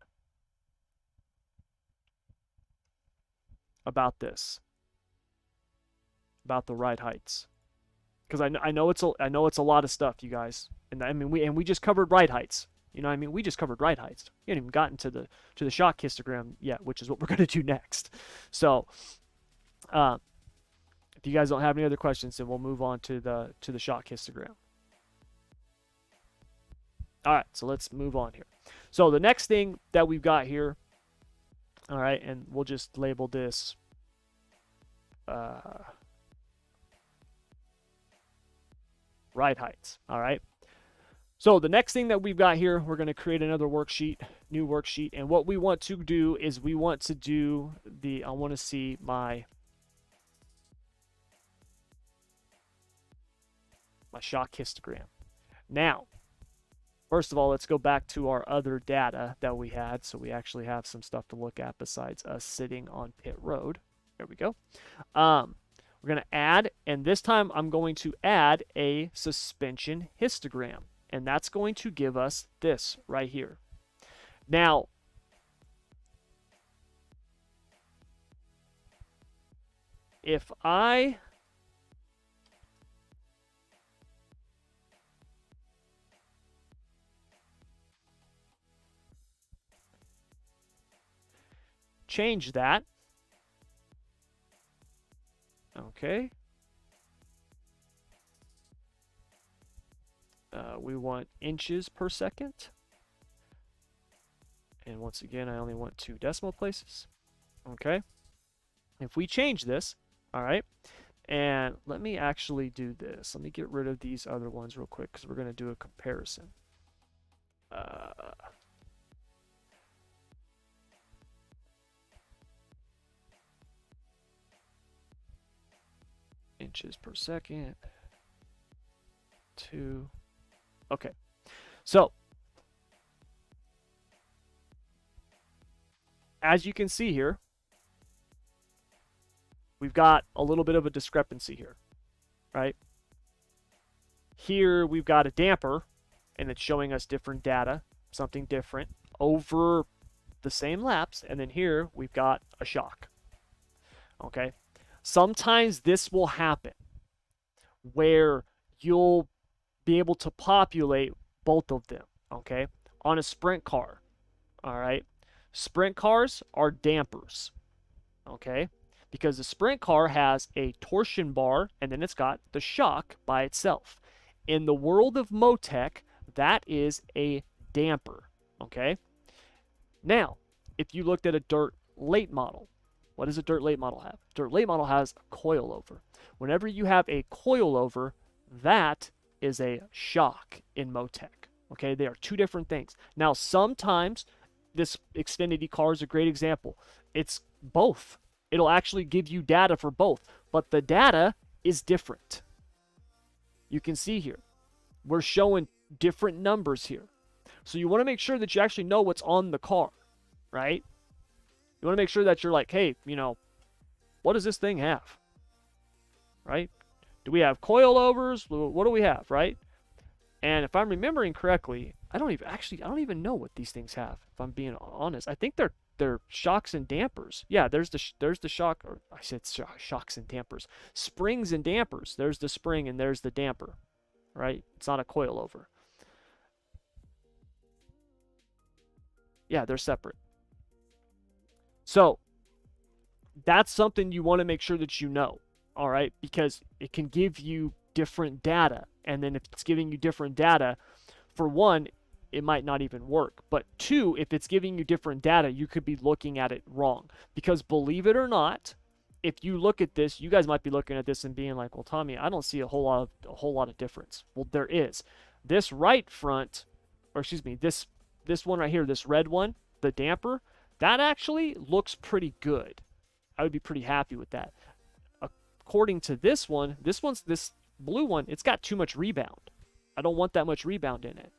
Speaker 1: about this, about the ride heights? Because I know it's a lot of stuff, you guys, and I mean we just covered ride heights. We just covered ride heights. We haven't even gotten to the shock histogram yet, which is what we're going to do next. So, if If you guys don't have any other questions, then we'll move on to the shock histogram. All right, so let's move on here. So the next thing that we've got here, all right, and we'll just label this ride heights. All right. So the next thing that we've got here, we're going to create another worksheet, new worksheet. And what we want to do is we want to do I want to see my shock histogram. Now, first of all, let's go back to our other data that we had. So we actually have some stuff to look at besides us sitting on pit road. There we go. We're going to add, and this time I'm going to add a suspension histogram. And that's going to give us this right here. Now, if I change that, okay, we want inches per second. And once again, I only want 2 decimal places. Okay. If we change this, all right, and let me actually do this. Let me get rid of these other ones real quick because we're going to do a comparison. Inches per second. 2. Okay. So, as you can see here, we've got a little bit of a discrepancy here, right? Here we've got a damper, and it's showing us different data, something different, over the same laps, and then here we've got a shock, okay? Sometimes this will happen where you'll be able to populate both of them, okay? On a sprint car, all right? Sprint cars are dampers, okay? Because the sprint car has a torsion bar and then it's got the shock by itself. In the world of Motec, that is a damper, okay? Now, if you looked at a dirt late model, what does a dirt late model have? Dirt late model has a coilover. Whenever you have a coilover, that is a shock in Motec, okay? They are 2 different things. Now, sometimes this Xfinity car is a great example. It's both. It'll actually give you data for both, but the data is different. You can see here, we're showing different numbers here. So you want to make sure that you actually know what's on the car, right? You want to make sure that you're like, hey, you know, what does this thing have, right? Do we have coilovers? What do we have, right? And if I'm remembering correctly, I don't even know what these things have, if I'm being honest. I think they're shocks and dampers. Yeah, there's the shock, or I said shocks and dampers. Springs and dampers. There's the spring and there's the damper, right? It's not a coilover. Yeah, they're separate. So that's something you want to make sure that you know, all right? Because it can give you different data. And then if it's giving you different data, for one, it might not even work. But 2, if it's giving you different data, you could be looking at it wrong. Because believe it or not, if you look at this, you guys might be looking at this and being like, well, Tommy, I don't see a whole lot of difference. Well, there is. This right front, or excuse me, this one right here, this red one, the damper, that actually looks pretty good. I would be pretty happy with that. According to this blue one, it's got too much rebound. I don't want that much rebound in it.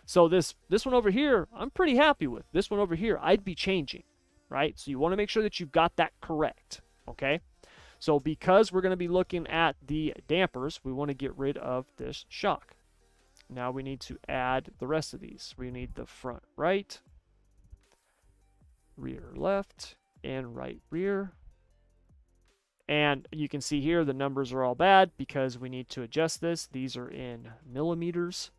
Speaker 1: So this one over here, I'm pretty happy with. This one over here, I'd be changing, right? So you want to make sure that you've got that correct, okay? So because we're going to be looking at the dampers, we want to get rid of this shock. Now we need to add the rest of these. We need the front right, rear left, and right rear. And you can see here the numbers are all bad because we need to adjust this. These are in millimeters.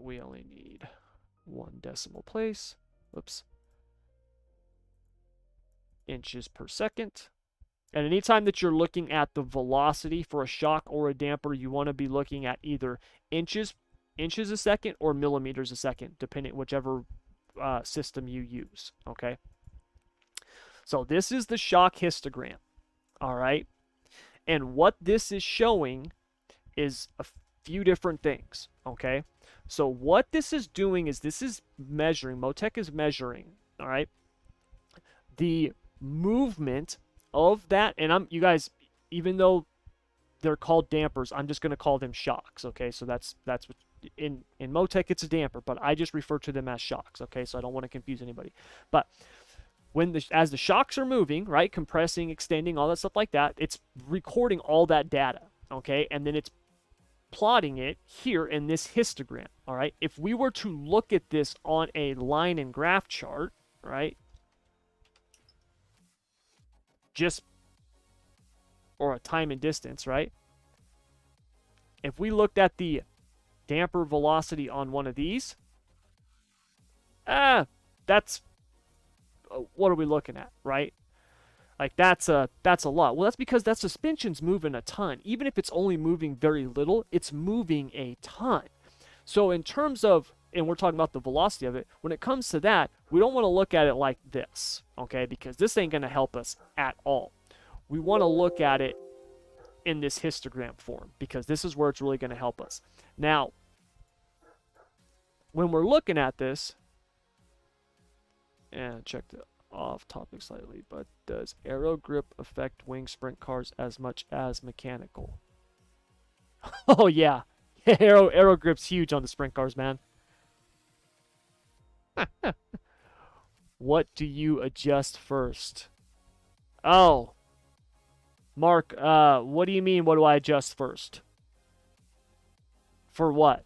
Speaker 1: We only need 1 decimal place. Oops. Inches per second. And anytime that you're looking at the velocity for a shock or a damper, you want to be looking at either inches a second or millimeters a second, depending whichever system you use. Okay. So this is the shock histogram. All right. And what this is showing is a few different things. Okay. So what this is doing is this is measuring, Motec is measuring, all right, the movement of that. And you guys, even though they're called dampers, I'm just going to call them shocks. Okay. So that's what in Motec it's a damper, but I just refer to them as shocks. Okay. So I don't want to confuse anybody. But as the shocks are moving, right, compressing, extending, all that stuff like that, it's recording all that data. Okay. And then it's plotting it here in this histogram. All right. If we were to look at this on a line and graph chart, right, or a time and distance, right? If we looked at the damper velocity on one of these, that's what are we looking at, right? Like that's a lot. Well, that's because that suspension's moving a ton. Even if it's only moving very little, it's moving a ton. So in terms of, and we're talking about the velocity of it, when it comes to that, we don't want to look at it like this, okay? Because this ain't going to help us at all. We want to look at it in this histogram form because this is where it's really going to help us. Now, when we're looking at this, and check the off topic slightly, but does aero grip affect wing sprint cars as much as mechanical? Oh yeah, aero grip's huge on the sprint cars, man. What do you adjust first? Oh, Mark, what do you mean? What do I adjust first? For what?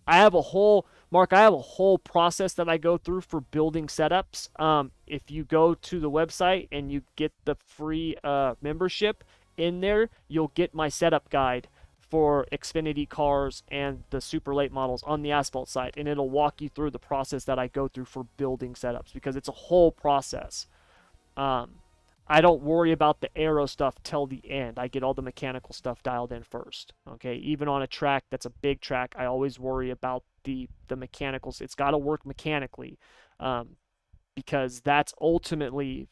Speaker 1: I have a whole process that I go through for building setups. If you go to the website and you get the free membership, in there you'll get my setup guide for Xfinity cars and the super late models on the asphalt side, and it'll walk you through the process that I go through for building setups because it's a whole process. I don't worry about the aero stuff till the end. I get all the mechanical stuff dialed in first. Okay, even on a track that's a big track, I always worry about the mechanicals. It's got to work mechanically, because that's ultimately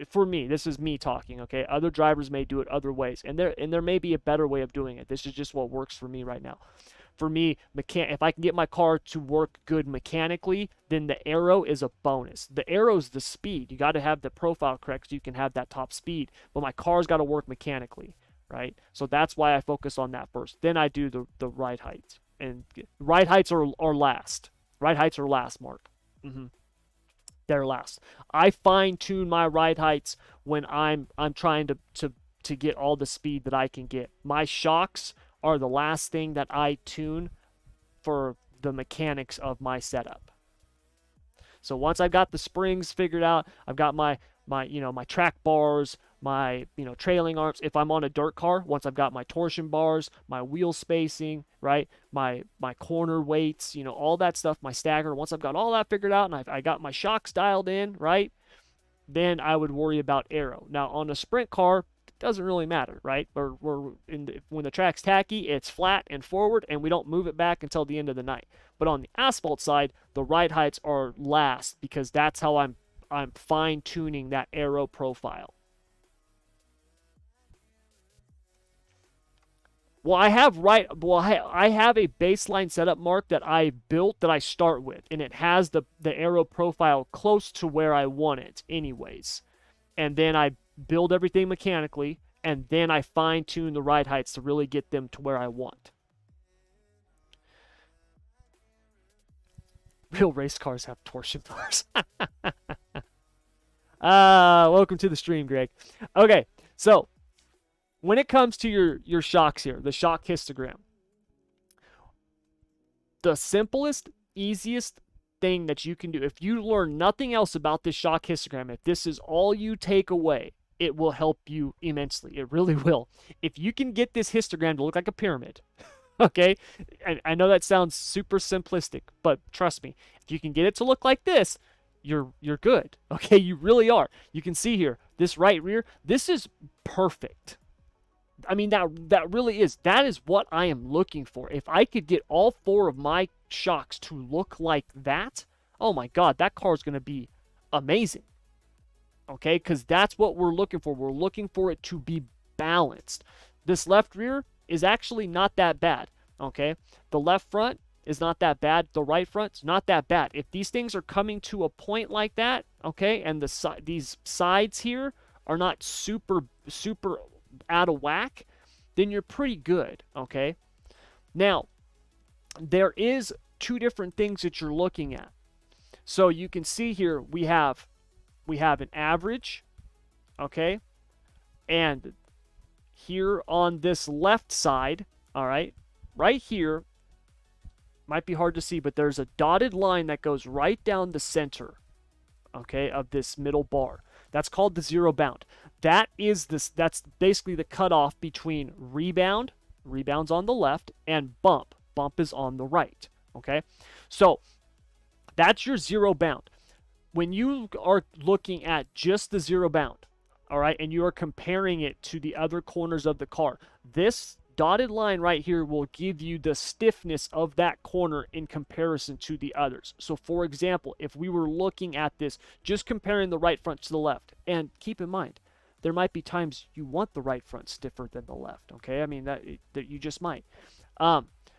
Speaker 1: for me. This is me talking. Okay, other drivers may do it other ways, and there may be a better way of doing it. This is just what works for me right now. For me, if I can get my car to work good mechanically, then the aero is a bonus. The aero is the speed. You got to have the profile correct so you can have that top speed. But my car's got to work mechanically, right? So that's why I focus on that first. Then I do the ride heights. And ride heights are last. Ride heights are last, Mark. They're last. I fine tune my ride heights when I'm trying to get all the speed that I can get. My shocks are the last thing that I tune for the mechanics of my setup. So once I've got the springs figured out, I've got my track bars, my trailing arms. If I'm on a dirt car, once I've got my torsion bars, my wheel spacing, right, my corner weights, all that stuff, my stagger. Once I've got all that figured out and I got my shocks dialed in, right, then I would worry about aero. Now on a sprint car, doesn't really matter, right? When the track's tacky, it's flat and forward, and we don't move it back until the end of the night. But on the asphalt side, the ride heights are last because that's how I'm fine tuning that aero profile. Well, I have a baseline setup, Mark, that I built that I start with, and it has the aero profile close to where I want it, anyways. And then I build everything mechanically, and then I fine-tune the ride heights to really get them to where I want. Real race cars have torsion bars. Welcome to the stream, Greg. Okay, so when it comes to your shocks here, the shock histogram, the simplest, easiest thing that you can do, if you learn nothing else about this shock histogram, if this is all you take away, it will help you immensely. It really will. If you can get this histogram to look like a pyramid, Okay, I know that sounds super simplistic, but trust me, if you can get it to look like this, you're good. Okay, you really are. You can see here, this right rear, this is perfect. I mean, that really is. That is what I am looking for. If I could get all four of my shocks to look like that, oh my God, that car is going to be amazing. Okay, because that's what we're looking for. We're looking for it to be balanced. This left rear is actually not that bad. Okay, the left front is not that bad. The right front's not that bad. If these things are coming to a point like that, okay, and these sides here are not super out of whack, then you're pretty good. Okay, now there is two different things that you're looking at. So you can see here we have an average, okay, and here on this left side, all right, right here, might be hard to see, but there's a dotted line that goes right down the center, okay, of this middle bar. That's called the zero bound. That's basically the cutoff between rebound's on the left, and bump is on the right, okay? So that's your zero bound. When you are looking at just the zero bound, all right, and you are comparing it to the other corners of the car, this dotted line right here will give you the stiffness of that corner in comparison to the others. So for example, if we were looking at this, just comparing the right front to the left, and keep in mind, there might be times you want the right front stiffer than the left, okay? I mean, that you just might.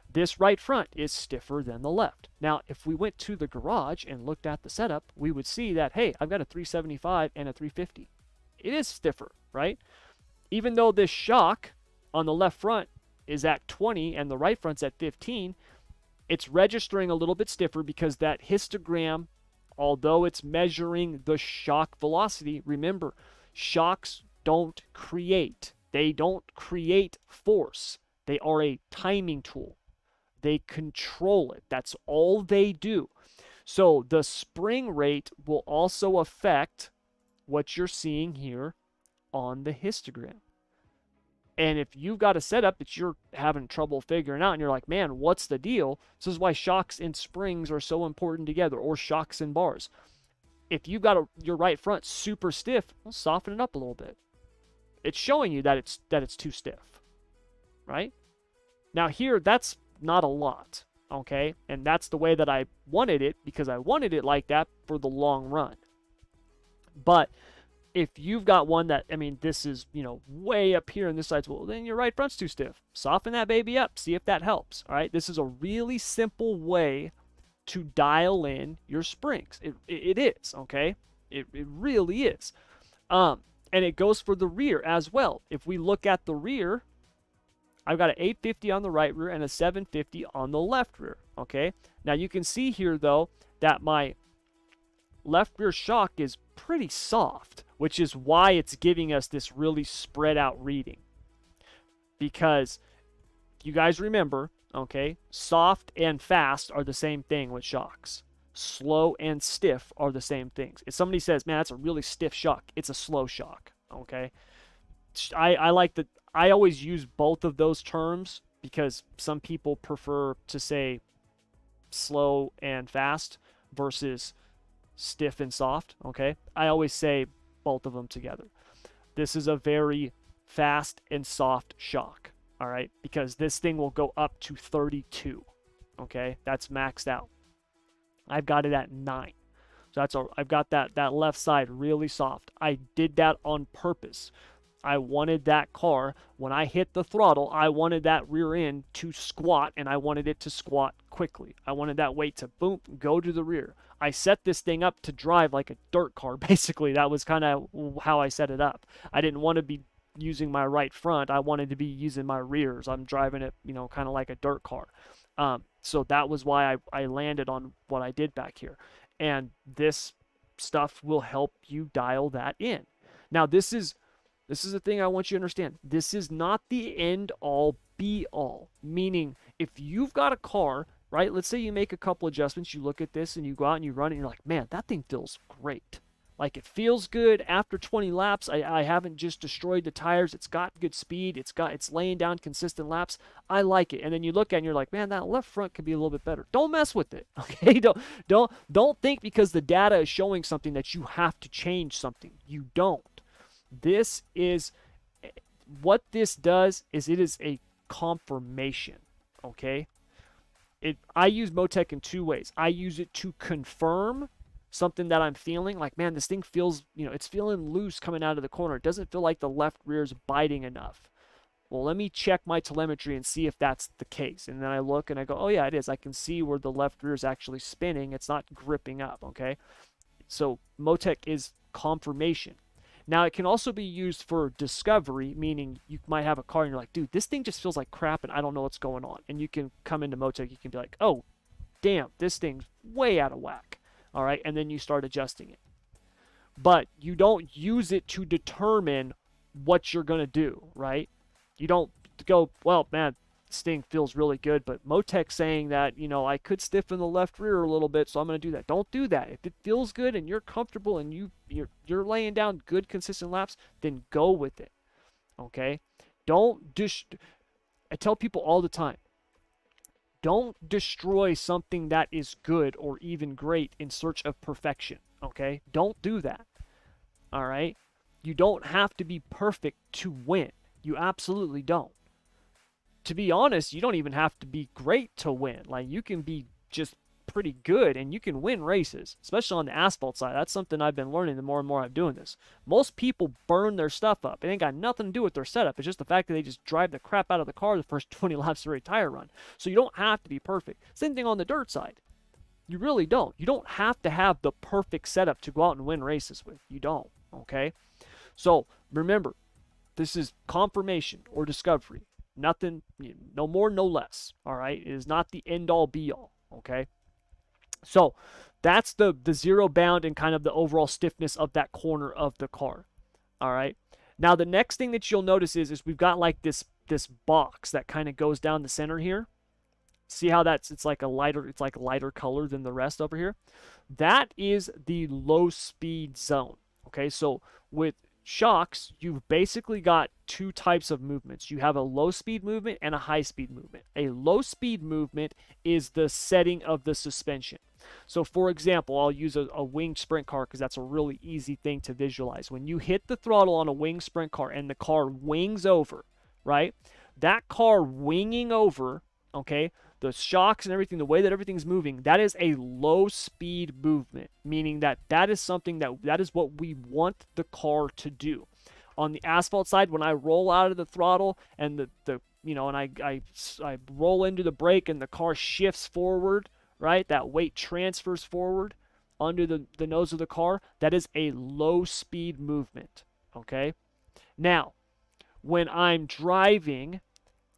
Speaker 1: This right front is stiffer than the left. Now, if we went to the garage and looked at the setup, we would see that, hey, I've got a 375 and a 350. It is stiffer, right? Even though this shock on the left front is at 20 and the right front's at 15, it's registering a little bit stiffer because that histogram, although it's measuring the shock velocity, remember, shocks don't create. They don't create force. They are a timing tool. They control it. That's all they do. So the spring rate will also affect what you're seeing here on the histogram. And if you've got a setup that you're having trouble figuring out and you're like, man, what's the deal? This is why shocks and springs are so important together, or shocks and bars. If you've got your right front super stiff, well, soften it up a little bit. It's showing you that it's too stiff, right? Now here, that's not a lot, okay? And that's the way that I wanted it, because I wanted it like that for the long run. But if you've got one that, I mean, this is, way up here and this side's, well, then your right front's too stiff. Soften that baby up. See if that helps, all right? This is a really simple way to dial in your springs. It is, okay? It really is. And it goes for the rear as well. If we look at the rear, I've got an 850 on the right rear and a 750 on the left rear, okay? Now you can see here, though, that my left rear shock is pretty soft, which is why it's giving us this really spread out reading. Because you guys remember, okay, soft and fast are the same thing with shocks. Slow and stiff are the same things. If somebody says, man, that's a really stiff shock, it's a slow shock, okay? I always use both of those terms because some people prefer to say slow and fast versus stiff and soft, okay? I always say both of them together. This is a very fast and soft shock, all right? Because this thing will go up to 32, okay? That's maxed out. I've got it at 9. So I've got that left side really soft. I did that on purpose. I wanted that car, when I hit the throttle, I wanted that rear end to squat, and I wanted it to squat quickly. I wanted that weight to, boom, go to the rear. I set this thing up to drive like a dirt car, basically. That was kind of how I set it up. I didn't want to be using my right front. I wanted to be using my rears. I'm driving it, kind of like a dirt car. So that was why I landed on what I did back here. And this stuff will help you dial that in. Now, this is the thing I want you to understand. This is not the end all be all. Meaning, if you've got a car, right? Let's say you make a couple adjustments, you look at this and you go out and you run it and you're like, man, that thing feels great. Like, it feels good after 20 laps. I haven't just destroyed the tires. It's got good speed. It's laying down consistent laps. I like it. And then you look at it and you're like, man, that left front could be a little bit better. Don't mess with it. Okay? Don't think because the data is showing something that you have to change something. You don't. This is what this does is it is a confirmation. Okay? I use Motec in two ways. I use it to confirm something that I'm feeling, like, man, this thing feels, it's feeling loose coming out of the corner. It doesn't feel like the left rear is biting enough. Well, let me check my telemetry and see if that's the case. And then I look and I go, oh yeah, it is. I can see where the left rear is actually spinning. It's not gripping up, okay? So Motec is confirmation. Now, it can also be used for discovery, meaning you might have a car and you're like, dude, this thing just feels like crap and I don't know what's going on. And you can come into Motec, you can be like, oh, damn, this thing's way out of whack. All right, and then you start adjusting it. But you don't use it to determine what you're going to do, right? You don't go, well, man, this thing feels really good, but Motec's saying that, I could stiffen the left rear a little bit, so I'm going to do that. Don't do that. If it feels good and you're comfortable and you're laying down good, consistent laps, then go with it, okay? I tell people all the time, don't destroy something that is good or even great in search of perfection, okay? Don't do that, all right? You don't have to be perfect to win. You absolutely don't. To be honest, you don't even have to be great to win. Like, you can be just pretty good and you can win races, especially on the asphalt side. That's something I've been learning the more and more I'm doing this. Most people burn their stuff up. It ain't got nothing to do with their setup. It's just the fact that they just drive the crap out of the car the first 20 laps of every tire run. So you don't have to be perfect. Same thing on the dirt side. You really don't. You don't have to have the perfect setup to go out and win races with. You don't, okay? So remember, this is confirmation or discovery. Nothing, no more, no less, all right? It is not the end-all, be-all, okay? So that's the zero bound and kind of the overall stiffness of that corner of the car, all right? Now, the next thing that you'll notice is we've got like this box that kind of goes down the center here. See how it's like a lighter color than the rest over here? That is the low speed zone, okay? So with shocks, you've basically got two types of movements. You have a low speed movement and a high speed movement. A low speed movement is the setting of the suspension. So for example, I'll use a winged sprint car because that's a really easy thing to visualize. When you hit the throttle on a winged sprint car and the car wings over, right? That car winging over, okay, the shocks and everything, the way that everything's moving, that is a low speed movement, meaning that is something that is what we want the car to do. On the asphalt side, when I roll out of the throttle and and I roll into the brake and the car shifts forward, right? That weight transfers forward under the nose of the car. That is a low speed movement, okay? Now, when I'm driving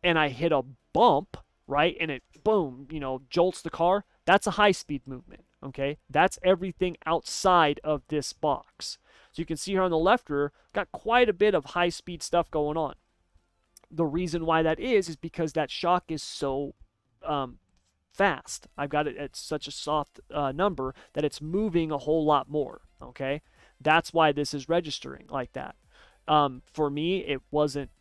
Speaker 1: and I hit a bump, right, and it, boom, jolts the car, that's a high-speed movement, okay? That's everything outside of this box. So you can see here on the left rear, got quite a bit of high-speed stuff going on. The reason why that is because that shock is so fast. I've got it at such a soft number that it's moving a whole lot more, okay? That's why this is registering like that. For me, it wasn't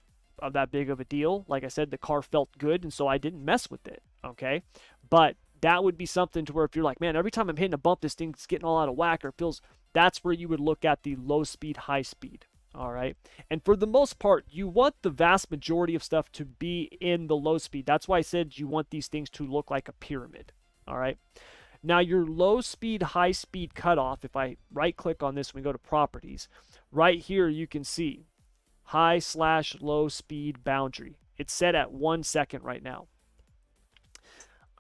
Speaker 1: that big of a deal. Like I said, the car felt good, and so I didn't mess with it, okay? But that would be something to where if you're like, man, every time I'm hitting a bump, this thing's getting all out of whack, or it feels, that's where you would look at the low speed, high speed, all right? And for the most part, you want the vast majority of stuff to be in the low speed. That's why I said you want these things to look like a pyramid, all right? Now, your low speed, high speed cutoff, if I right click on this, we go to properties, right here you can see high/low speed boundary. It's set at 1 second right now.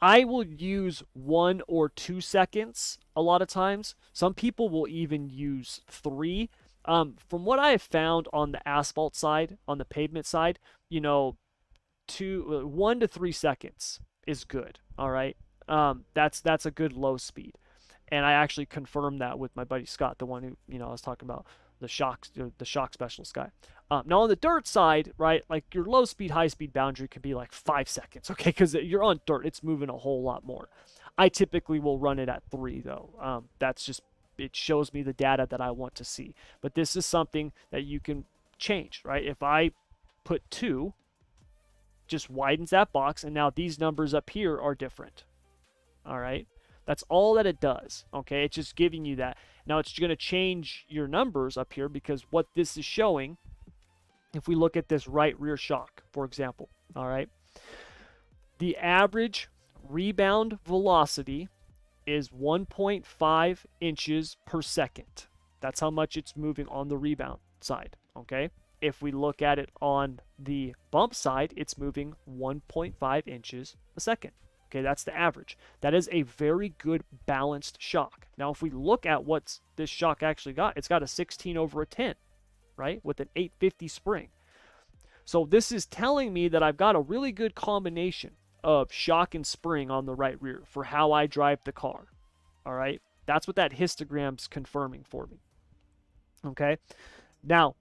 Speaker 1: I will use 1 or 2 seconds a lot of times. Some people will even use 3. From what I have found on the asphalt side, on the pavement side, 1 to 3 seconds is good. All right, that's a good low speed, and I actually confirmed that with my buddy Scott, the one who I was talking about, the shock specialist guy. Now on the dirt side, right, like your low speed, high speed boundary could be like 5 seconds, okay, because you're on dirt, it's moving a whole lot more. I typically will run it at 3 though. That's just it shows me the data that I want to see. But this is something that you can change, right? If I put 2, just widens that box, and now these numbers up here are different. All right, that's all that it does. Okay, it's just giving you that. Now it's going to change your numbers up here, because what this is showing, if we look at this right rear shock, for example, all right, the average rebound velocity is 1.5 inches per second. That's how much it's moving on the rebound side, okay? If we look at it on the bump side, it's moving 1.5 inches a second. Okay, that's the average. That is a very good balanced shock. Now, if we look at what this shock actually got, it's got a 16/10, right, with an 850 spring. So this is telling me that I've got a really good combination of shock and spring on the right rear for how I drive the car. All right, that's what that histogram's confirming for me. Okay, now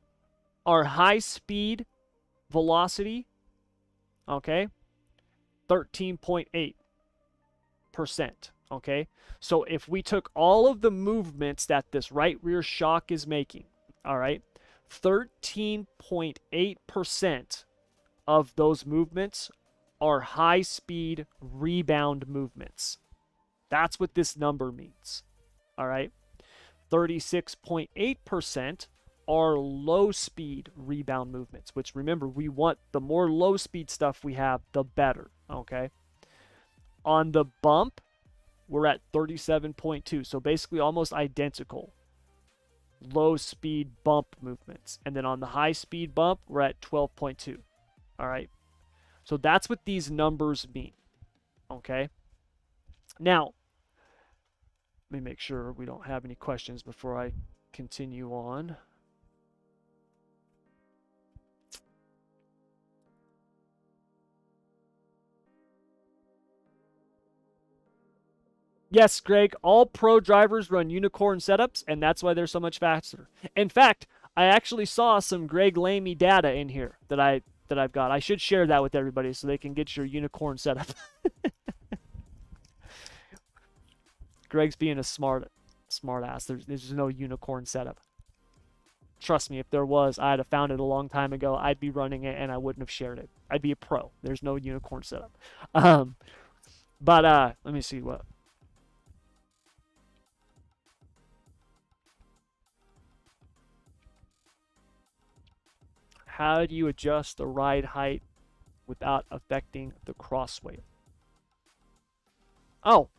Speaker 1: our high speed velocity, okay, 13.8%. Okay, so if we took all of the movements that this right rear shock is making, all right, 13.8% of those movements are high speed rebound movements. That's what this number means. All right, 36.8% are low speed rebound movements, which, remember, we want the more low speed stuff we have, the better. Okay, on the bump, we're at 37.2, so basically almost identical low speed bump movements. And then on the high speed bump, we're at 12.2. All right, so that's what these numbers mean. Okay, now let me make sure we don't have any questions before I continue on. Yes, Greg, all pro drivers run unicorn setups, and that's why they're so much faster. In fact, I actually saw some Greg Lamy data in here that I've got. I should share that with everybody so they can get your unicorn setup. Greg's being a smart ass. There's no unicorn setup. Trust me, if there was, I'd have found it a long time ago. I'd be running it, and I wouldn't have shared it. I'd be a pro. There's no unicorn setup. But let me see what. How do you adjust the ride height without affecting the crossweight? Oh.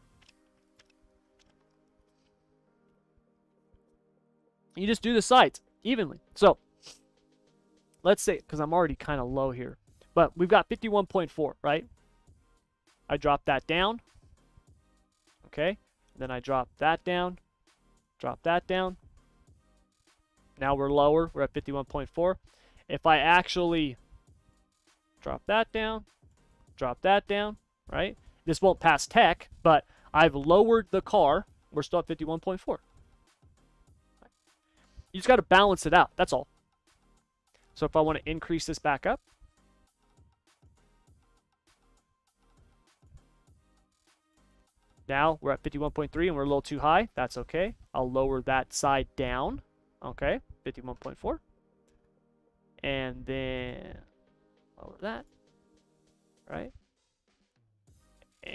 Speaker 1: You just do the sides evenly. So, let's say, because I'm already kind of low here, but we've got 51.4, right? I drop that down. Okay. Then I drop that down. Drop that down. Now we're lower. We're at 51.4. If I actually drop that down, right? This won't pass tech, but I've lowered the car. We're still at 51.4. You just got to balance it out. That's all. So if I want to increase this back up, now we're at 51.3 and we're a little too high. That's okay. I'll lower that side down. Okay, 51.4. And then lower that, right? And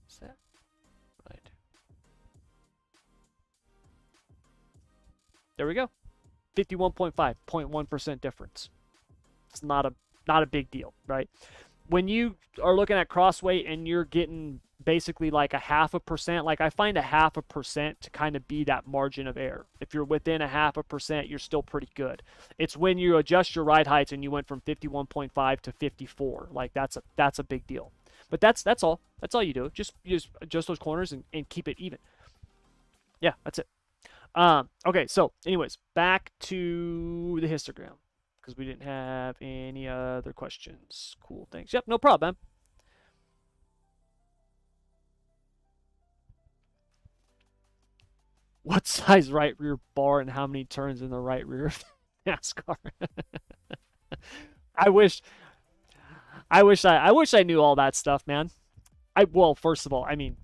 Speaker 1: what's that? Right. There we go. 51.5, 0.1% difference. It's not a big deal, right? When you are looking at crossweight and you're getting basically like a 0.5%, like I find a 0.5% to kind of be that margin of error. If you're within a 0.5%, you're still pretty good. It's when you adjust your ride heights and you went from 51.5 to 54, like that's a big deal. But that's all. That's all you do. Just adjust those corners and keep it even. Yeah, that's it. Okay, so anyways, back to the histogram, because we didn't have any other questions. Cool, thanks. Yep, no problem. What size right rear bar and how many turns in the right rear of the NASCAR? I wish I knew all that stuff, man. Well, first of all, I mean,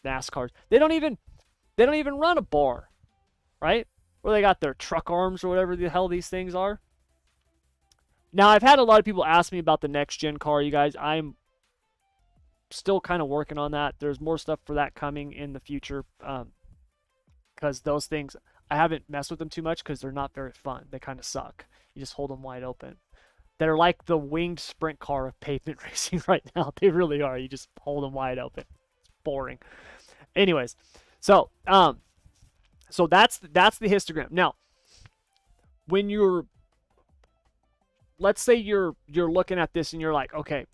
Speaker 1: NASCARs, they don't even run a bar, right? Where they got their truck arms or whatever the hell these things are. Now, I've had a lot of people ask me about the next gen car, you guys. I'm still kind of working on that. There's more stuff for that coming in the future, because those things, I haven't messed with them too much because they're not very fun. They kind of suck. You just hold them wide open. They're like the winged sprint car of pavement racing right now. They really are. You just hold them wide open. It's boring. Anyways, so that's the histogram. Now, when you're, let's say you're looking at this and you're like, okay,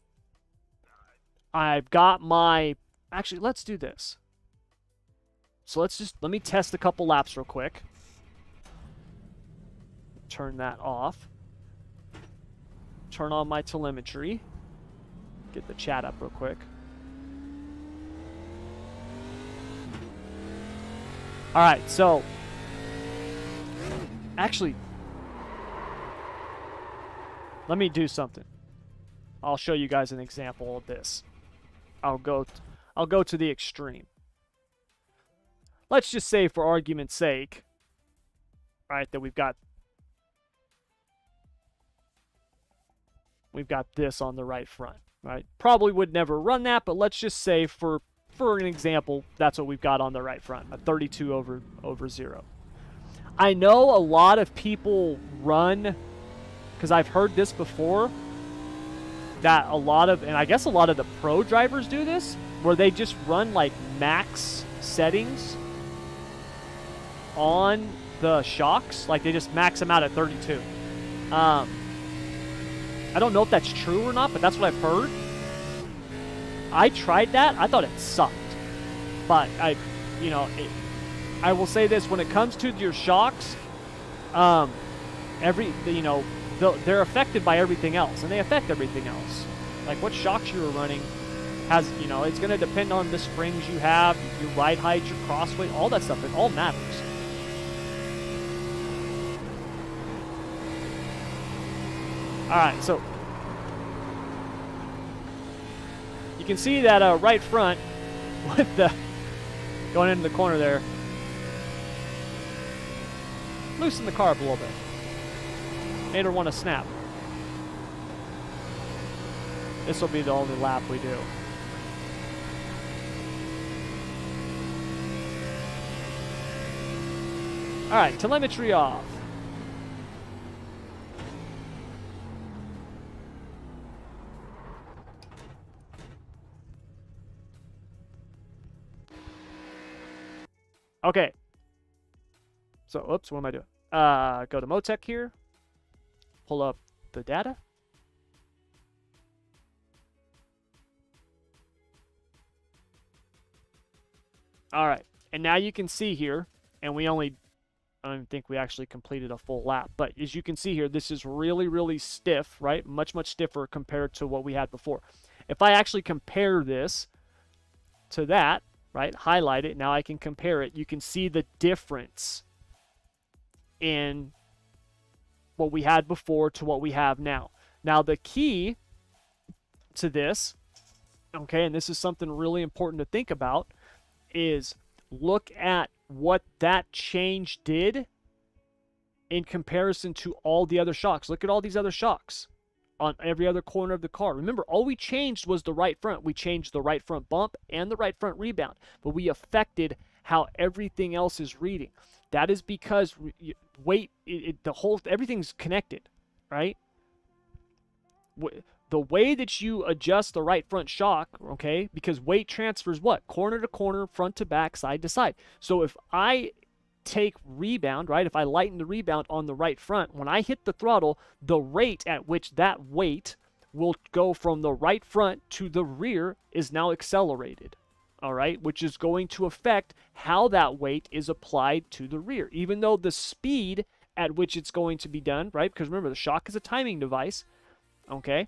Speaker 1: I've got my, actually, let's do this. So let me test a couple laps real quick. Turn that off. Turn on my telemetry. Get the chat up real quick. All right, so actually, let me do something. I'll show you guys an example of this. I'll go to the extreme. Let's just say, for argument's sake, right, that we've got this on the right front, right? Probably would never run that, but let's just say for an example, that's what we've got on the right front, a 32 over 0. I know a lot of people run, because I've heard this before, that a lot of, and I guess a lot of the pro drivers do this, where they just run like max settings on the shocks, like they just max them out at 32. I don't know if that's true or not, but that's what I've heard. I tried that. I thought it sucked. But I will say this, when it comes to your shocks, they're affected by everything else, and they affect everything else. Like what shocks you are running has, it's going to depend on the springs you have, your ride height, your crossweight, all that stuff. It all matters. All right, so you can see that right front with the going into the corner there. Loosen the car up a little bit. Made her want to snap. This will be the only lap we do. All right, telemetry off. Okay. So, oops, what am I doing? Go to Motec here. Pull up the data. All right. And now you can see here, and I don't even think we actually completed a full lap, but as you can see here, this is really, really stiff, right? Much, much stiffer compared to what we had before. If I actually compare this to that, right, highlight it, now I can compare it. You can see the difference in what we had before to what we have now. Now, the key to this, okay, and this is something really important to think about, is look at what that change did in comparison to all the other shocks. Look at all these other shocks on every other corner of the car. Remember, all we changed was the right front. We changed the right front bump and the right front rebound, but we affected how everything else is reading. That is because weight, everything's connected, right? The way that you adjust the right front shock, okay, because weight transfers what? Corner to corner, front to back, side to side. So if I take rebound, right, if I lighten the rebound on the right front, when I hit the throttle, the rate at which that weight will go from the right front to the rear is now accelerated, all right, which is going to affect how that weight is applied to the rear, even though the speed at which it's going to be done, right, because remember, the shock is a timing device, okay,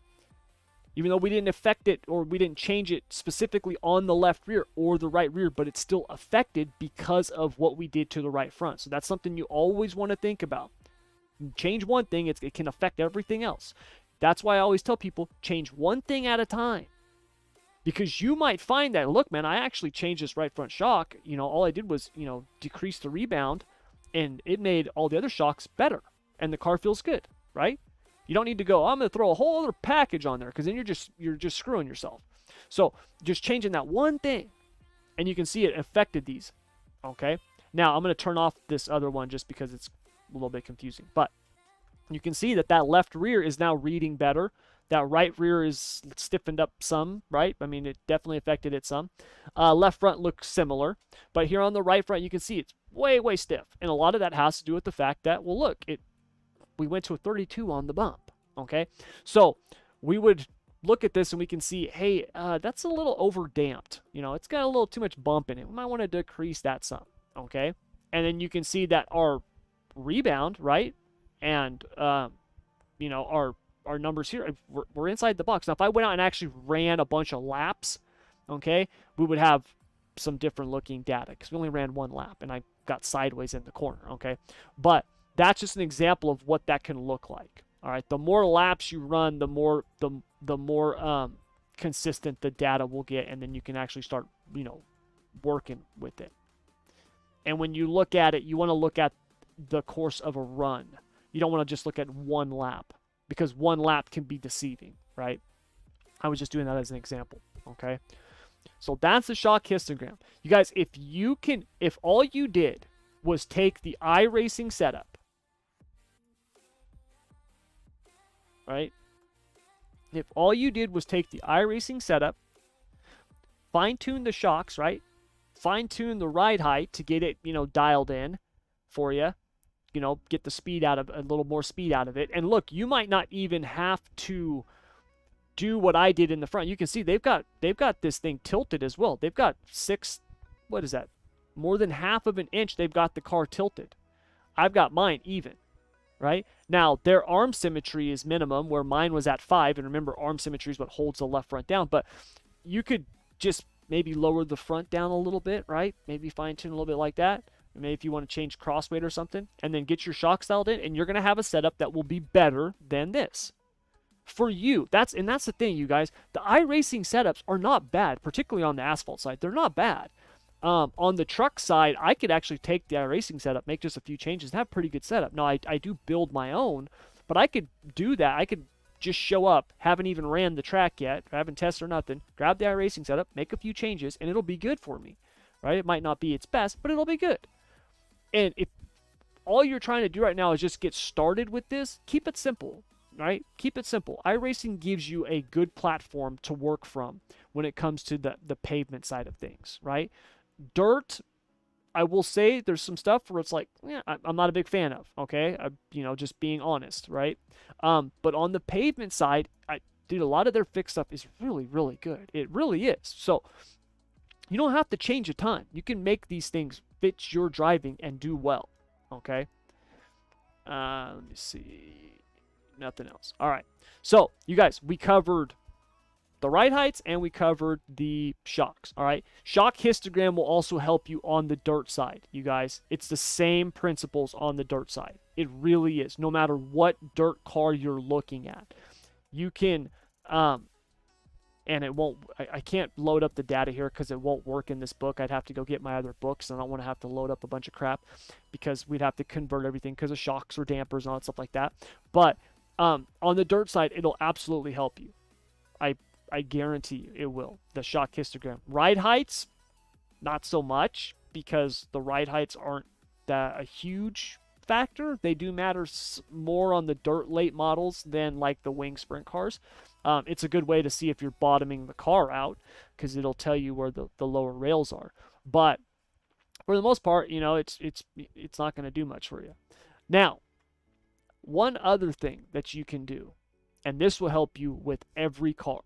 Speaker 1: even though we didn't affect it or we didn't change it specifically on the left rear or the right rear, but it's still affected because of what we did to the right front. So that's something you always want to think about. Change one thing, it can affect everything else. That's why I always tell people, change one thing at a time. Because you might find that, look, man, I actually changed this right front shock. All I did was, decrease the rebound, and it made all the other shocks better, and the car feels good, right? You don't need to go, I'm going to throw a whole other package on there, because then you're just screwing yourself. So just changing that one thing, and you can see it affected these, okay? Now, I'm going to turn off this other one just because it's a little bit confusing. But you can see that left rear is now reading better. That right rear is stiffened up some, right? I mean, it definitely affected it some. Left front looks similar. But here on the right front, you can see it's way, way stiff. And a lot of that has to do with the fact that, well, look, we went to a 32 on the bump, okay? So we would look at this and we can see, hey, that's a little over damped. It's got a little too much bump in it. We might want to decrease that some, okay? And then you can see that our rebound, right? And, our numbers here, we're inside the box. Now, if I went out and actually ran a bunch of laps, okay, we would have some different looking data because we only ran one lap and I got sideways in the corner, okay? But that's just an example of what that can look like. All right, the more laps you run, the more consistent the data will get, and then you can actually start, working with it. And when you look at it, you want to look at the course of a run. You don't want to just look at one lap, because one lap can be deceiving, right? I was just doing that as an example, okay? So that's the shock histogram. You guys, if all you did was take the iRacing setup, right? If all you did was take the iRacing setup, fine-tune the shocks, right? Fine-tune the ride height to get it, dialed in for you. Get the speed out of a little more speed out of it. And look, you might not even have to do what I did in the front. You can see they've got this thing tilted as well. They've got what is that? More than half of an inch they've got the car tilted. I've got mine even, right? Now, their arm symmetry is minimum, where mine was at 5. And remember, arm symmetry is what holds the left front down. But you could just maybe lower the front down a little bit, right? Maybe fine-tune a little bit like that. Maybe if you want to change crossweight or something, and then get your shocks dialed in, and you're going to have a setup that will be better than this. For you, that's the thing, you guys. The iRacing setups are not bad, particularly on the asphalt side. They're not bad. On the truck side, I could actually take the iRacing setup, make just a few changes, and have a pretty good setup. Now, I do build my own, but I could do that. I could just show up, haven't even ran the track yet, haven't tested or nothing, grab the iRacing setup, make a few changes, and it'll be good for me, right? It might not be its best, but it'll be good. And if all you're trying to do right now is just get started with this, keep it simple, right? Keep it simple. iRacing gives you a good platform to work from when it comes to the pavement side of things, right? Dirt, I will say there's some stuff where it's like, yeah, I'm not a big fan of, okay? Just being honest, right? But on the pavement side, dude, a lot of their fixed stuff is really, really good. It really is. So you don't have to change a ton. You can make these things fit your driving and do well, okay? Let me see. Nothing else. All right. So, you guys, we covered the ride heights and we covered the shocks, all right? Shock histogram will also help you on the dirt side, you guys. It's the same principles on the dirt side. It really is. No matter what dirt car you're looking at. You can... and it won't, I can't load up the data here because it won't work in this book. I'd have to go get my other books, and I don't want to have to load up a bunch of crap because we'd have to convert everything because of shocks or dampers and all that stuff like that. But on the dirt side, it'll absolutely help you. I guarantee you it will. The shock histogram. Ride heights, not so much, because the ride heights aren't a huge factor. They do matter more on the dirt late models than like the wing sprint cars. It's a good way to see if you're bottoming the car out because it'll tell you where the lower rails are. But for the most part, it's not going to do much for you. Now, one other thing that you can do, and this will help you with every car,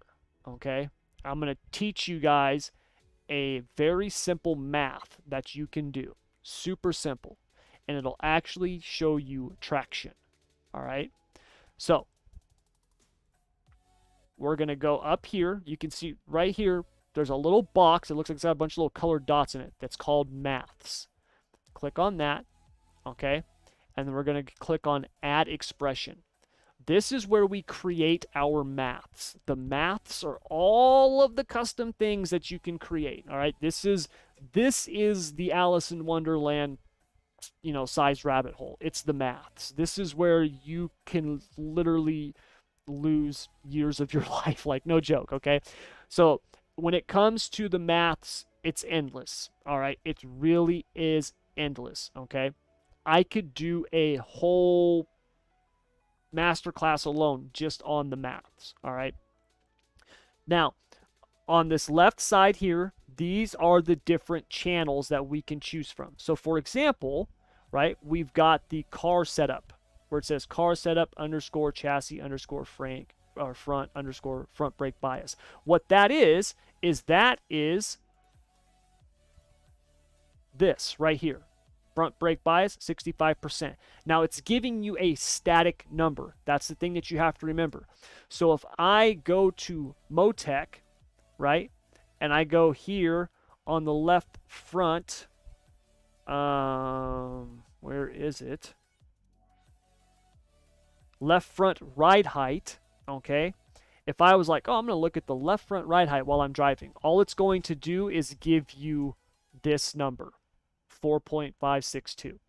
Speaker 1: okay? I'm going to teach you guys a very simple math that you can do. Super simple. And it'll actually show you traction. All right? So, we're going to go up here. You can see right here, there's a little box. It looks like it's got a bunch of little colored dots in it. That's called maths. Click on that. Okay? And then we're going to click on add expression. This is where we create our maths. The maths are all of the custom things that you can create. All right, this is the Alice in Wonderland, size rabbit hole. It's the maths. This is where you can literally lose years of your life, like no joke. Okay, so when it comes to the maths, it's endless. All right, it really is endless. Okay, I could do a whole masterclass alone just on the maths. All right. Now, on this left side here, these are the different channels that we can choose from. So for example, right, we've got the car setup where it says car setup underscore chassis underscore front underscore front brake bias. What that is this right here. Front brake bias, 65%. Now it's giving you a static number. That's the thing that you have to remember. So if I go to Motec, right, and I go here on the left front, where is it? Left front ride height, okay? If I was like, oh, I'm going to look at the left front ride height while I'm driving, all it's going to do is give you this number. 4.562.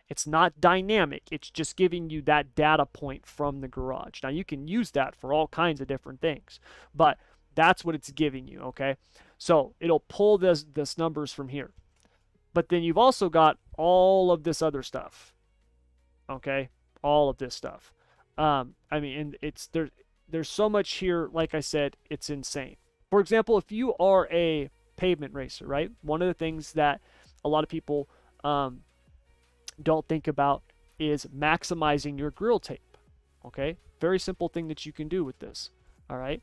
Speaker 1: It's not dynamic. It's just giving you that data point from the garage. Now you can use that for all kinds of different things, but that's what it's giving you, okay? So it'll pull this numbers from here. But then you've also got all of this other stuff, okay? All of this stuff. I mean, and it's there's so much here. Like I said, it's insane. For example, if you are a pavement racer, right? One of the things that a lot of people don't think about is maximizing your grill tape. Okay, very simple thing that you can do with this. All right,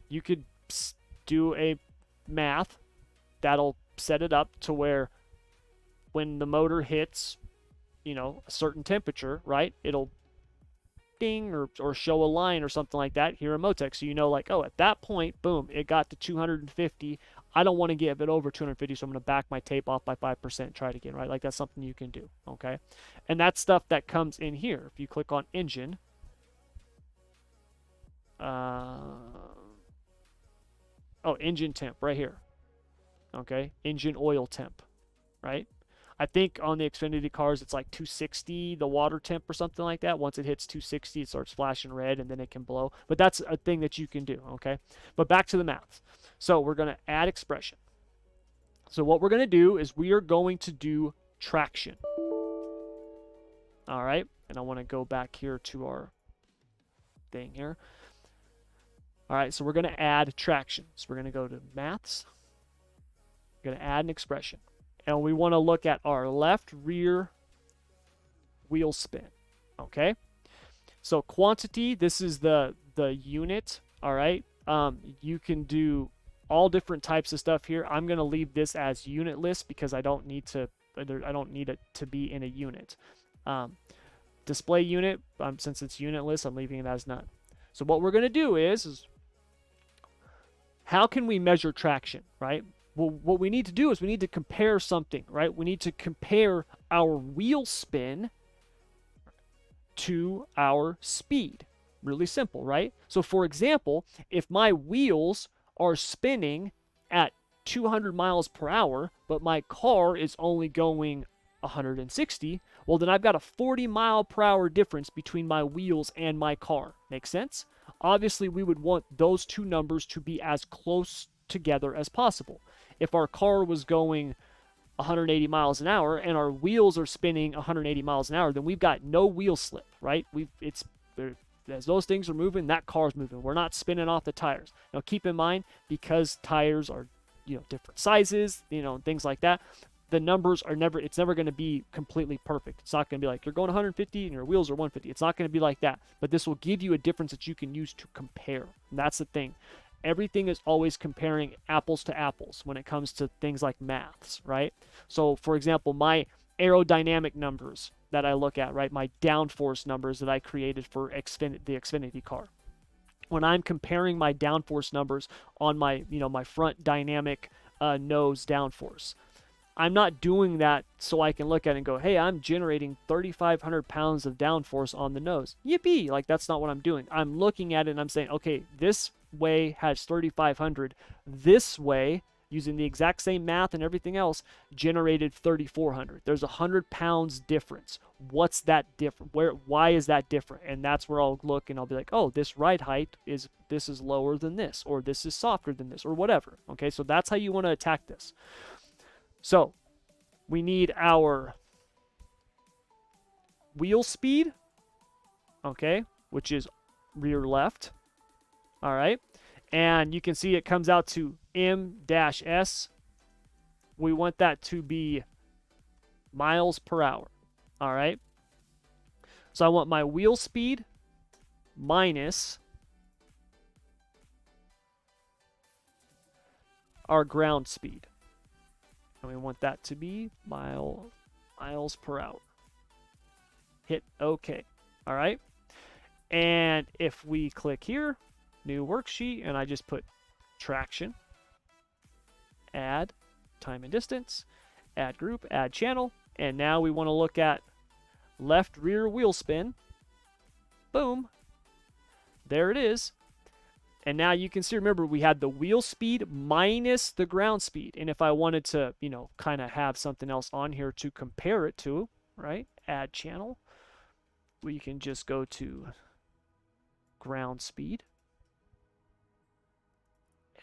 Speaker 1: you could do a math that'll set it up to where when the motor hits, a certain temperature, right, it'll ding or show a line or something like that here in Motec. So like, oh, at that point, boom, it got to 250. I don't want to give it over 250, so I'm going to back my tape off by 5% and try it again, right? Like that's something you can do, okay? And that's stuff that comes in here. If you click on engine, engine temp right here, okay? Engine oil temp, right? I think on the Xfinity cars, it's like 260, the water temp or something like that. Once it hits 260, it starts flashing red and then it can blow. But that's a thing that you can do, okay? But back to the math. So we're going to add expression. So what we're going to do is we are going to do traction. All right. And I want to go back here to our thing here. All right. So we're going to add traction. So we're going to go to maths. We're going to add an expression. And we want to look at our left rear wheel spin. Okay. So quantity, this is the unit. All right. You can do all different types of stuff here. I'm going to leave this as unit list because I don't need it to be in a unit. Display unit, since it's unit list, I'm leaving it as none. So what we're going to do is how can we measure traction, right? Well, what we need to do is we need to compare something, right? We need to compare our wheel spin to our speed. Really simple, right? So for example, if my wheels are spinning at 200 miles per hour, but my car is only going 160, well, then I've got a 40 mile per hour difference between my wheels and my car. Make sense? Obviously, we would want those two numbers to be as close together as possible. If our car was going 180 miles an hour and our wheels are spinning 180 miles an hour, then we've got no wheel slip, right? As those things are moving, that car's moving. We're not spinning off the tires. Now, keep in mind, because tires are, different sizes, things like that, the numbers are it's never going to be completely perfect. It's not going to be like you're going 150 and your wheels are 150. It's not going to be like that. But this will give you a difference that you can use to compare. And that's the thing. Everything is always comparing apples to apples when it comes to things like maths, right? So, for example, my aerodynamic numbers that I look at, right? My downforce numbers that I created for the Xfinity car. When I'm comparing my downforce numbers on my, my front dynamic nose downforce, I'm not doing that so I can look at it and go, hey, I'm generating 3,500 pounds of downforce on the nose. Yippee! Like, that's not what I'm doing. I'm looking at it and I'm saying, okay, this way has 3,500. This way, using the exact same math and everything else, generated 3,400. There's 100 pounds difference. What's that different? Why is that different? And that's where I'll look and I'll be like, oh, this ride height is lower than this, or this is softer than this, or whatever. Okay, so that's how you want to attack this. So we need our wheel speed, okay, which is rear left. All right, and you can see it comes out to M-S. We want that to be miles per hour. All right, so I want my wheel speed minus our ground speed. And we want that to be miles per hour. Hit OK. All right. And if we click here, new worksheet, and I just put traction, add time and distance, add group, add channel. And now we want to look at left rear wheel spin. Boom. There it is. And now you can see, remember, we had the wheel speed minus the ground speed. And if I wanted to, you know, kind of have something else on here to compare it to, right? Add channel. We can just go to ground speed.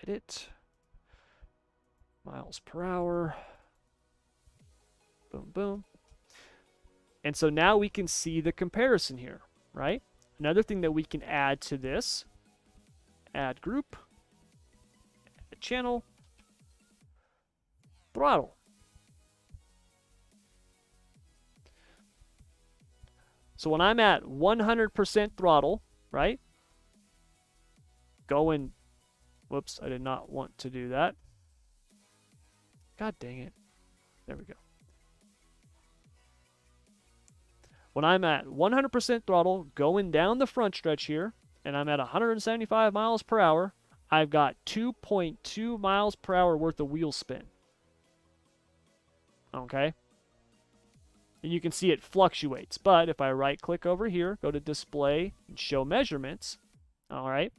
Speaker 1: Edit. Miles per hour. Boom, boom. And so now we can see the comparison here, right? Another thing that we can add to this, add group, add channel, throttle. So when I'm at 100% throttle, right? Going, whoops, I did not want to do that. God dang it. There we go. When I'm at 100% throttle, going down the front stretch here, and I'm at 175 miles per hour, I've got 2.2 miles per hour worth of wheel spin. Okay? And you can see it fluctuates. But if I right click over here, go to display and show measurements, all right,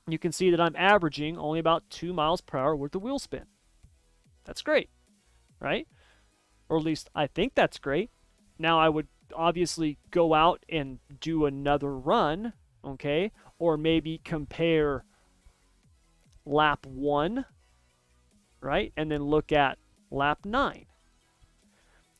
Speaker 1: you can see that I'm averaging only about 2 miles per hour worth of wheel spin. That's great, right? Or at least I think that's great. Now I would obviously go out and do another run, okay, or maybe compare lap 1, right, and then look at lap 9.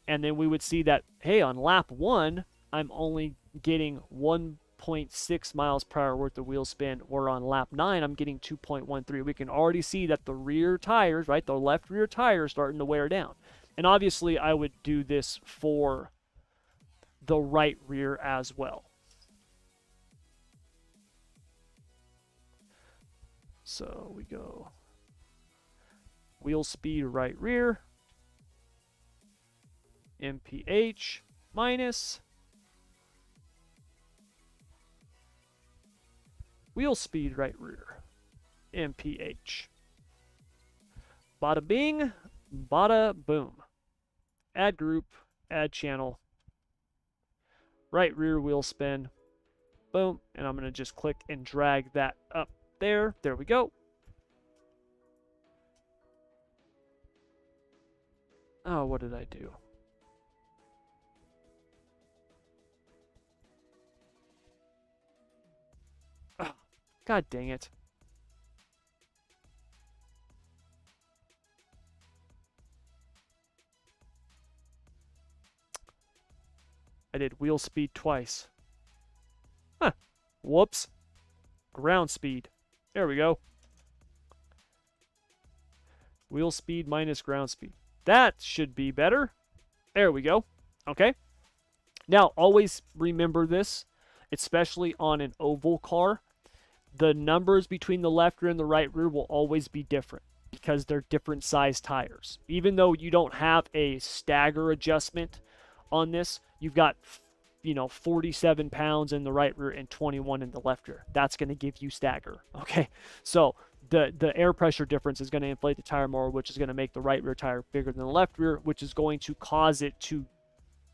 Speaker 1: And then we would see that, hey, on lap 1, I'm only getting 1.6 miles per hour worth of wheel spin, or on lap 9, I'm getting 2.13. We can already see that the rear tires, right, the left rear tire is starting to wear down. And obviously, I would do this for the right rear as well. So we go wheel speed right rear, MPH minus wheel speed right rear, MPH. Bada bing, bada boom. Add group, add channel, right rear wheel spin, boom, and I'm going to just click and drag that up there. There we go. Oh, what did I do? Oh, God dang it. I did wheel speed twice. Huh. Whoops. Ground speed. There we go. Wheel speed minus ground speed. That should be better. There we go. Okay. Now, always remember this, especially on an oval car. The numbers between the left rear and the right rear will always be different because they're different size tires. Even though you don't have a stagger adjustment on this, you've got, you know, 47 pounds in the right rear and 21 in the left rear. That's going to give you stagger. Okay. So the air pressure difference is going to inflate the tire more, which is going to make the right rear tire bigger than the left rear, which is going to cause it to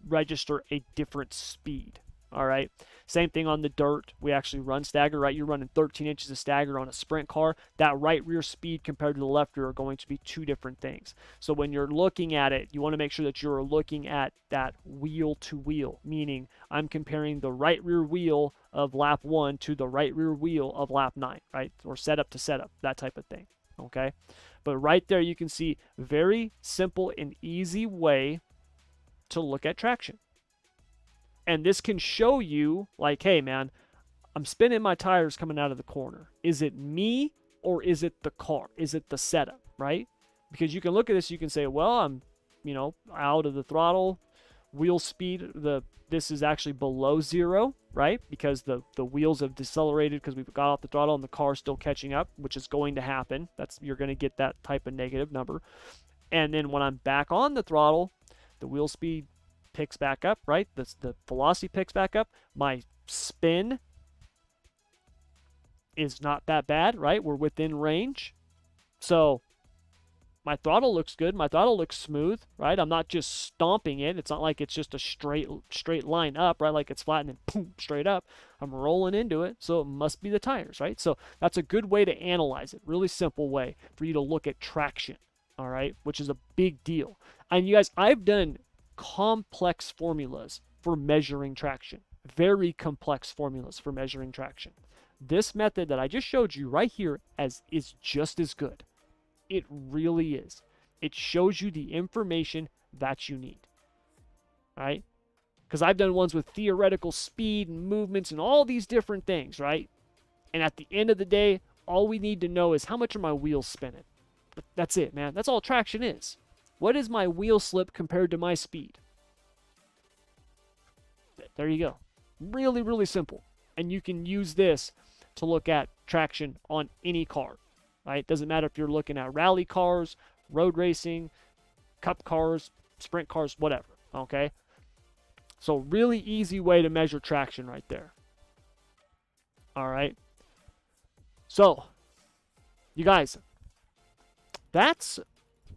Speaker 1: register a different speed. All right. Same thing on the dirt. We actually run stagger, right? You're running 13 inches of stagger on a sprint car. That right rear speed compared to the left rear are going to be two different things. So when you're looking at it, you want to make sure that you're looking at that wheel to wheel, meaning I'm comparing the right rear wheel of lap 1 to the right rear wheel of lap 9, right? Or setup to setup, that type of thing. Okay. But right there, you can see very simple and easy way to look at traction. And this can show you, like, hey, man, I'm spinning my tires coming out of the corner. Is it me or is it the car? Is it the setup, right? Because you can look at this, you can say, well, I'm, out of the throttle, wheel speed, this is actually below 0, right? Because the wheels have decelerated because we've got off the throttle and the car's still catching up, which is going to happen. You're going to get that type of negative number. And then when I'm back on the throttle, the wheel speed picks back up, right? The velocity picks back up. My spin is not that bad, right? We're within range. So my throttle looks good. My throttle looks smooth, right? I'm not just stomping it. It's not like it's just a straight line up, right? Like it's flat and then boom, straight up. I'm rolling into it. So it must be the tires, right? So that's a good way to analyze it. Really simple way for you to look at traction, all right? Which is a big deal. And you guys, I've done complex formulas for measuring traction. Very complex formulas for measuring traction. This method that I just showed you right here is just as good. It really is. It shows you the information that you need. Right? Because I've done ones with theoretical speed and movements and all these different things, right? And at the end of the day, all we need to know is how much are my wheels spinning. But that's it, man. That's all traction is. What is my wheel slip compared to my speed? There you go. Really, really simple. And you can use this to look at traction on any car. Right? Doesn't matter if you're looking at rally cars, road racing, cup cars, sprint cars, whatever. Okay? So really easy way to measure traction right there. All right? So, you guys, that's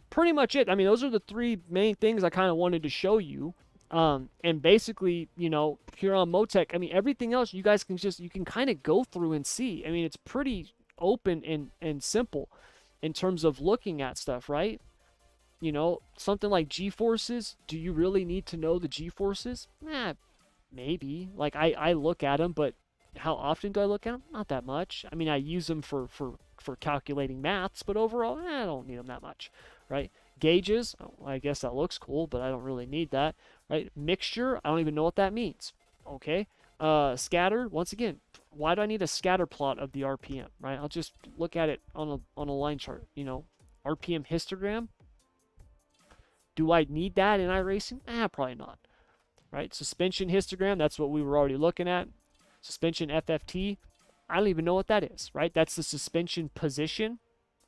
Speaker 1: pretty much it. I mean, those are the three main things I kind of wanted to show you. And basically, here on Motec, I mean, everything else you guys you can kind of go through and see. I mean, it's pretty open and simple in terms of looking at stuff, right? Something like G-forces. Do you really need to know the G-forces? Maybe. Like, I look at them, but how often do I look at them? Not that much. I mean, I use them for calculating maths, but overall, I don't need them that much. Right? Gauges, I guess that looks cool, but I don't really need that, right? Mixture, I don't even know what that means, okay? Scatter, once again, why do I need a scatter plot of the RPM, right? I'll just look at it on a line chart, RPM histogram. Do I need that in iRacing? Probably not, right? Suspension histogram, that's what we were already looking at. Suspension FFT, I don't even know what that is, right? That's the suspension position.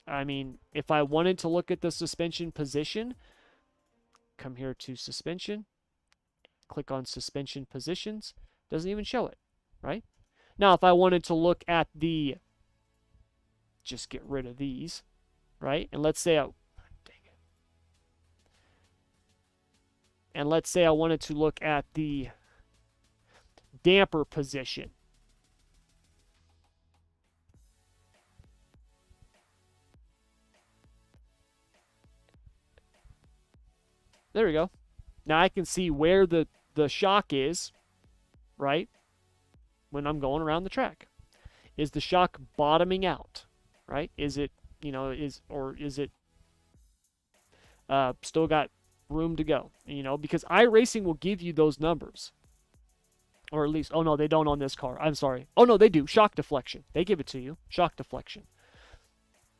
Speaker 1: I mean, if I wanted to look at the suspension position, come here to suspension, click on suspension positions, doesn't even show it, right? Now, if I wanted to look at just get rid of these, right? And let's say I wanted to look at the damper position. There we go. Now I can see where the shock is, right? When I'm going around the track. Is the shock bottoming out, right? Is it, is it still got room to go? Because iRacing will give you those numbers. Or at least, oh no, they don't on this car. I'm sorry. Oh no, they do. Shock deflection. They give it to you. Shock deflection.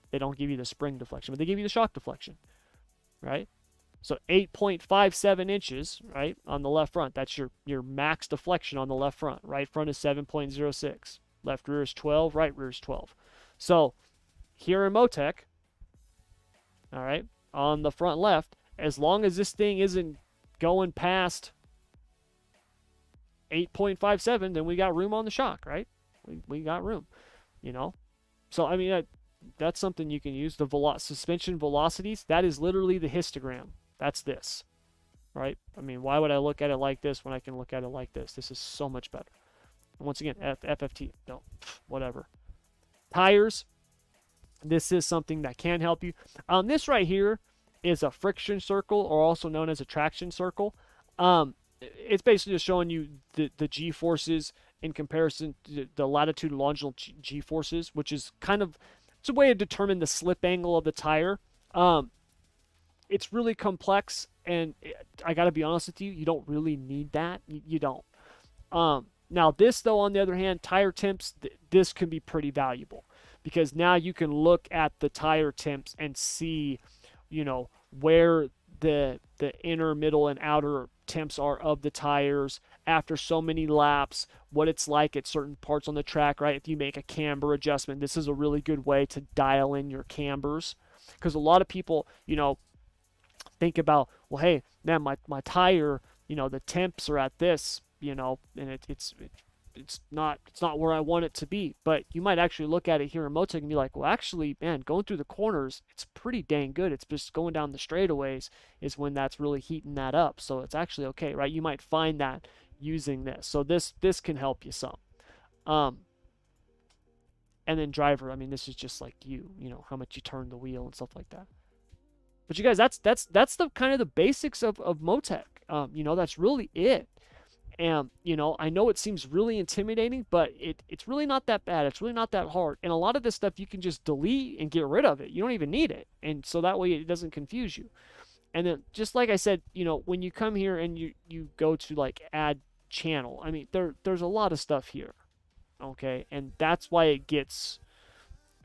Speaker 1: They don't give you the spring deflection, but they give you the shock deflection, right? So 8.57 inches, right, on the left front. That's your max deflection on the left front. Right front is 7.06. Left rear is 12. Right rear is 12. So here in Motec, all right, on the front left, as long as this thing isn't going past 8.57, then we got room on the shock, right? We got room, So, I mean, that's something you can use. The suspension velocities, that is literally the histogram. That's this, right? I mean, why would I look at it like this when I can look at it like this? This is so much better. Once again, FFT, no, whatever. Tires, this is something that can help you. This right here is a friction circle, or also known as a traction circle. It's basically just showing you the G-forces in comparison to the latitude and longitudinal G-forces, which is kind of, it's a way to determine the slip angle of the tire. It's really complex, and I got to be honest with you, you don't really need that. You don't. Now this, though, on the other hand, tire temps, this can be pretty valuable, because now you can look at the tire temps and see, you know, where the inner, middle, and outer temps are of the tires after so many laps, what it's like at certain parts on the track, right? If you make a camber adjustment, this is a really good way to dial in your cambers, because a lot of people, you know, think about, well, hey, man, my tire, you know, the temps are at this, you know, and it's not where I want it to be. But you might actually look at it here in Motec and be like, well, actually, man, going through the corners, it's pretty dang good. It's just going down the straightaways is when that's really heating that up. So it's actually okay, right? You might find that using this. So this can help you some. And then driver, I mean, this is just like you know, how much you turn the wheel and stuff like that. But you guys, that's the kind of the basics of Motec. You know, that's really it. And, you know, I know it seems really intimidating, but it's really not that bad. It's really not that hard. And a lot of this stuff you can just delete and get rid of it. You don't even need it. And so that way it doesn't confuse you. And then, just like I said, you know, when you come here and you go to like add channel, I mean, there's a lot of stuff here. Okay. And that's why it gets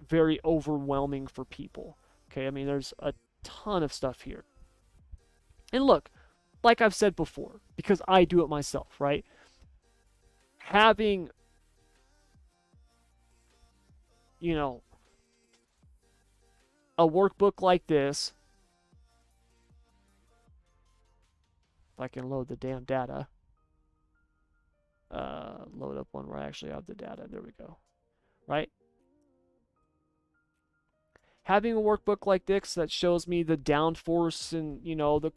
Speaker 1: very overwhelming for people. Okay. I mean, there's a ton of stuff here. And look, like I've said before, because I do it myself, right? Having, you know, a workbook like this, if I can load the damn data, load up one where I actually have the data. There we go, right? Having a workbook like this that shows me the downforce and, you know, the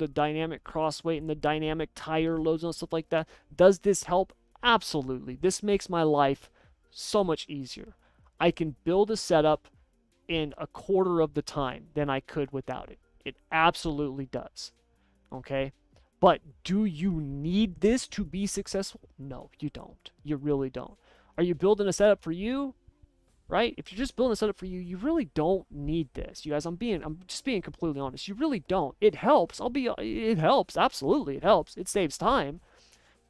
Speaker 1: dynamic cross weight and the dynamic tire loads and stuff like that, does this help? Absolutely. This makes my life so much easier. I can build a setup in a quarter of the time than I could without it. It absolutely does. Okay? But do you need this to be successful? No, you don't. You really don't. Are you building a setup for you? Right? If you're just building a setup for you, you really don't need this. You guys, I'm just being completely honest. You really don't. It helps. It helps. Absolutely, it helps. It saves time.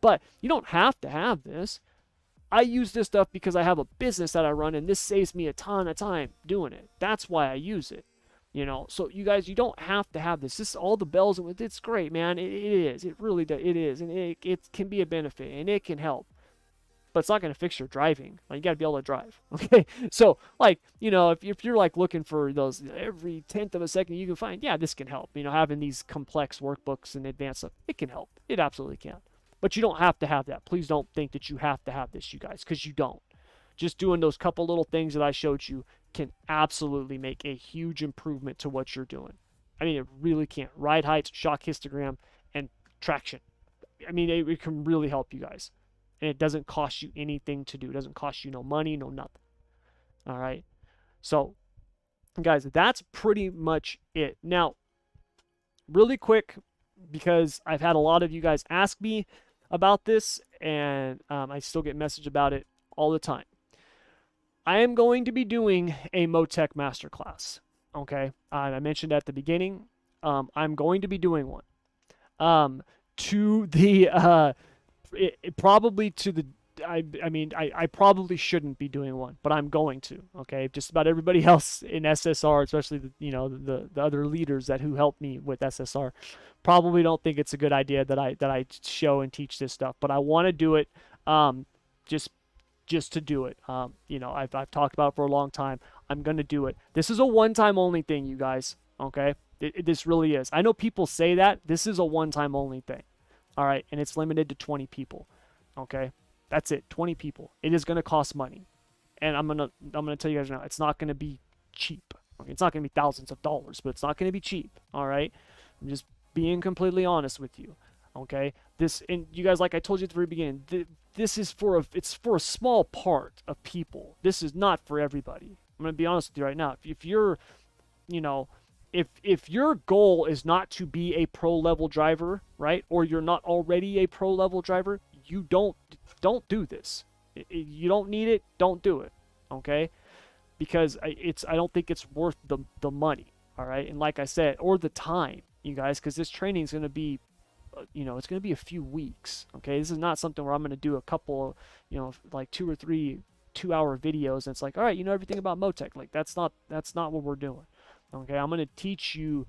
Speaker 1: But you don't have to have this. I use this stuff because I have a business that I run, and this saves me a ton of time doing it. That's why I use it. You know, so you guys, you don't have to have this. This is all the bells and it's great, man. It is. It really does. It is. And it can be a benefit, and it can help. But it's not going to fix your driving. Like, you got to be able to drive. Okay. So, like, you know, if you're like looking for those every 10th of a second you can find, yeah, this can help. You know, having these complex workbooks and advanced stuff, it can help. It absolutely can. But you don't have to have that. Please don't think that you have to have this, you guys, because you don't. Just doing those couple little things that I showed you can absolutely make a huge improvement to what you're doing. I mean, it really can. Ride heights, shock histogram, and traction. I mean, it can really help you guys. And it doesn't cost you anything to do. It doesn't cost you no money, no nothing. All right. So, guys, that's pretty much it. Now, really quick, because I've had a lot of you guys ask me about this, and I still get message about it all the time. I am going to be doing a Motec masterclass. Okay. I mentioned at the beginning, I'm going to be doing one. I probably shouldn't be doing one, but I'm going to. Okay, just about everybody else in SSR, especially the other leaders who helped me with SSR, probably don't think it's a good idea that I show and teach this stuff. But I want to do it, just to do it. I've talked about it for a long time. I'm gonna do it. This is a one-time only thing, you guys. Okay, this really is. I know people say that. This is a one-time only thing. All right, and it's limited to 20 people. Okay, that's it. 20 people. It is going to cost money, and I'm gonna tell you guys now, it's not going to be cheap. Okay? It's not going to be thousands of dollars, but it's not going to be cheap. All right. I'm just being completely honest with you. Okay. This, and you guys, like I told you at the very beginning, this is it's for a small part of people. This is not for everybody. I'm going to be honest with you right now. If you're, you know, if your goal is not to be a pro level driver, right, or you're not already a pro level driver, you don't do this. You don't need it. Don't do it. Okay, because I don't think it's worth the money. All right, and like I said, or the time, you guys, because this training is going to be, it's going to be a few weeks. Okay, this is not something where I'm going to do a couple, like 2 or 3 2-hour videos and it's like, all right, you know everything about Motec. Like that's not what we're doing. Okay, I'm going to teach you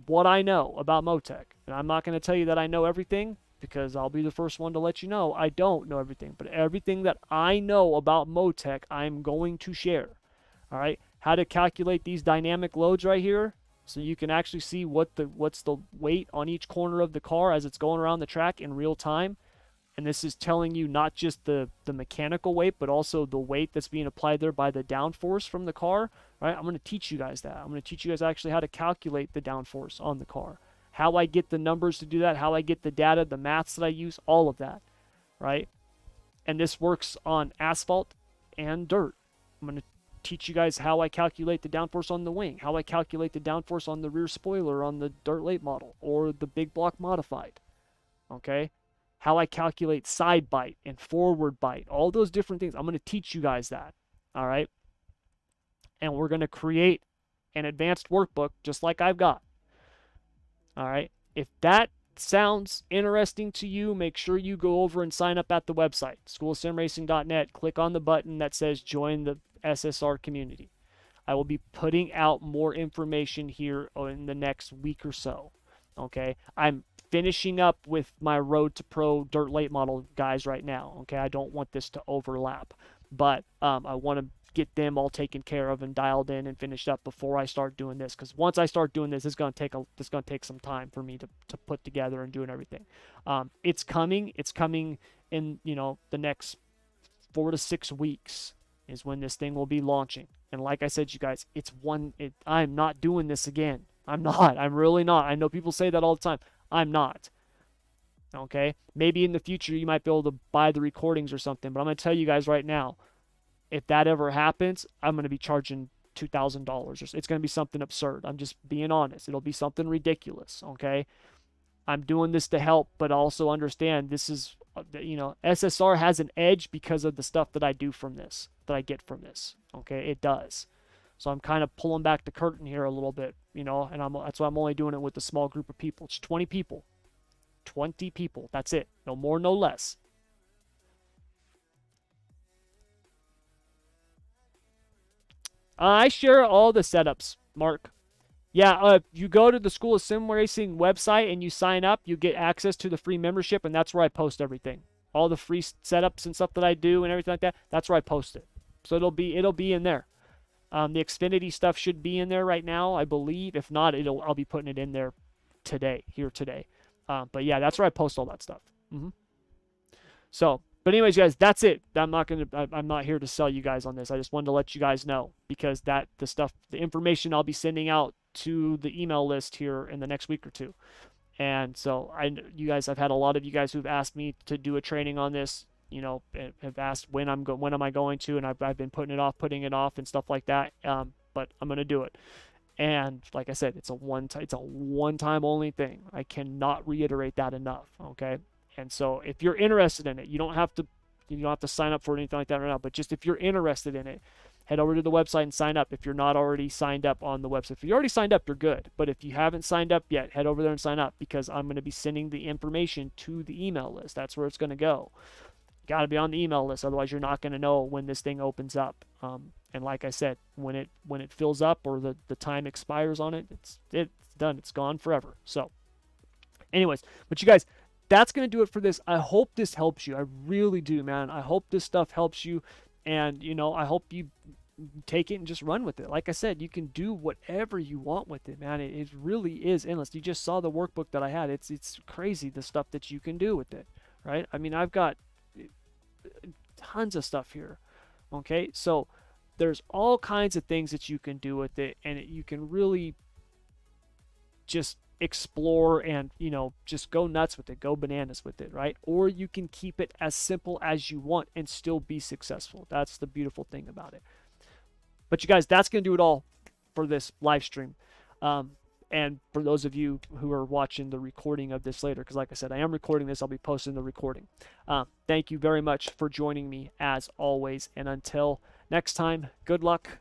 Speaker 1: what I know about Motec, and I'm not going to tell you that I know everything, because I'll be the first one to let you know I don't know everything. But everything that I know about Motec, I'm going to share. All right, how to calculate these dynamic loads right here, so you can actually see what's the weight on each corner of the car as it's going around the track in real time. And this is telling you not just the mechanical weight, but also the weight that's being applied there by the downforce from the car. Right? I'm going to teach you guys that. I'm going to teach you guys actually how to calculate the downforce on the car, how I get the numbers to do that, how I get the data, the maths that I use, all of that. Right? And this works on asphalt and dirt. I'm going to teach you guys how I calculate the downforce on the wing, how I calculate the downforce on the rear spoiler on the dirt late model or the big block modified. Okay? How I calculate side bite and forward bite, all those different things. I'm going to teach you guys that. All right. And we're going to create an advanced workbook just like I've got. All right. If that sounds interesting to you, make sure you go over and sign up at the website, schoolofsimracing.net. Click on the button that says join the SSR community. I will be putting out more information here in the next week or so. Okay. I'm finishing up with my Road to Pro dirt late model guys right now. Okay, I don't want this to overlap, but I want to get them all taken care of and dialed in and finished up before I start doing this. Because once I start doing this, it's going to take some time for me to put together and doing everything. It's coming. It's coming in the next 4 to 6 weeks is when this thing will be launching. And like I said, you guys, I'm not doing this again. I'm not. I'm really not. I know people say that all the time. I'm not. Okay? Maybe in the future you might be able to buy the recordings or something, but I'm going to tell you guys right now, if that ever happens, I'm going to be charging $2,000. It's going to be something absurd. I'm just being honest. It'll be something ridiculous, okay? I'm doing this to help, but also understand this is, SSR has an edge because of the stuff that I do from this, that I get from this, okay? It does. So I'm kind of pulling back the curtain here a little bit, and that's why I'm only doing it with a small group of people. It's 20 people. 20 people. That's it. No more, no less. I share all the setups, Mark. Yeah, you go to the School of Sim Racing website and you sign up, you get access to the free membership, and that's where I post everything. All the free setups and stuff that I do and everything like that, that's where I post it. So it'll be in there. The Xfinity stuff should be in there right now, I believe. If not, I'll be putting it in there today. But yeah, that's where I post all that stuff. So, but anyways, guys, that's it. I'm not here to sell you guys on this. I just wanted to let you guys know, because the information I'll be sending out to the email list here in the next week or two. And so I've had a lot of you guys who've asked me to do a training on this. Have asked when am I going to, and I've been putting it off and stuff like that. But I'm gonna do it. And like I said, it's a one-time only thing. I cannot reiterate that enough. Okay. And so if you're interested in it, you don't have to sign up for anything like that right now. But just if you're interested in it, head over to the website and sign up. If you're not already signed up on the website, if you're already signed up, you're good. But if you haven't signed up yet, head over there and sign up, because I'm going to be sending the information to the email list. That's where it's going to go. Got to be on the email list, otherwise you're not going to know when this thing opens up. And like I said, when it fills up or the time expires on it, it's done. It's gone forever. So anyways, but you guys, that's going to do it for this. I hope this helps you. I really do, man. I hope this stuff helps you. And, I hope you take it and just run with it. Like I said, you can do whatever you want with it, man. It really is endless. You just saw the workbook that I had. It's crazy, the stuff that you can do with it, right? I mean, I've got tons of stuff here. Okay, so there's all kinds of things that you can do with it, and you can really just explore and, you know, just go nuts with it, go bananas with it, right? Or you can keep it as simple as you want and still be successful. That's the beautiful thing about it. But you guys, that's going to do it all for this live stream. And for those of you who are watching the recording of this later, because like I said, I am recording this, I'll be posting the recording. Thank you very much for joining me as always. And until next time, good luck.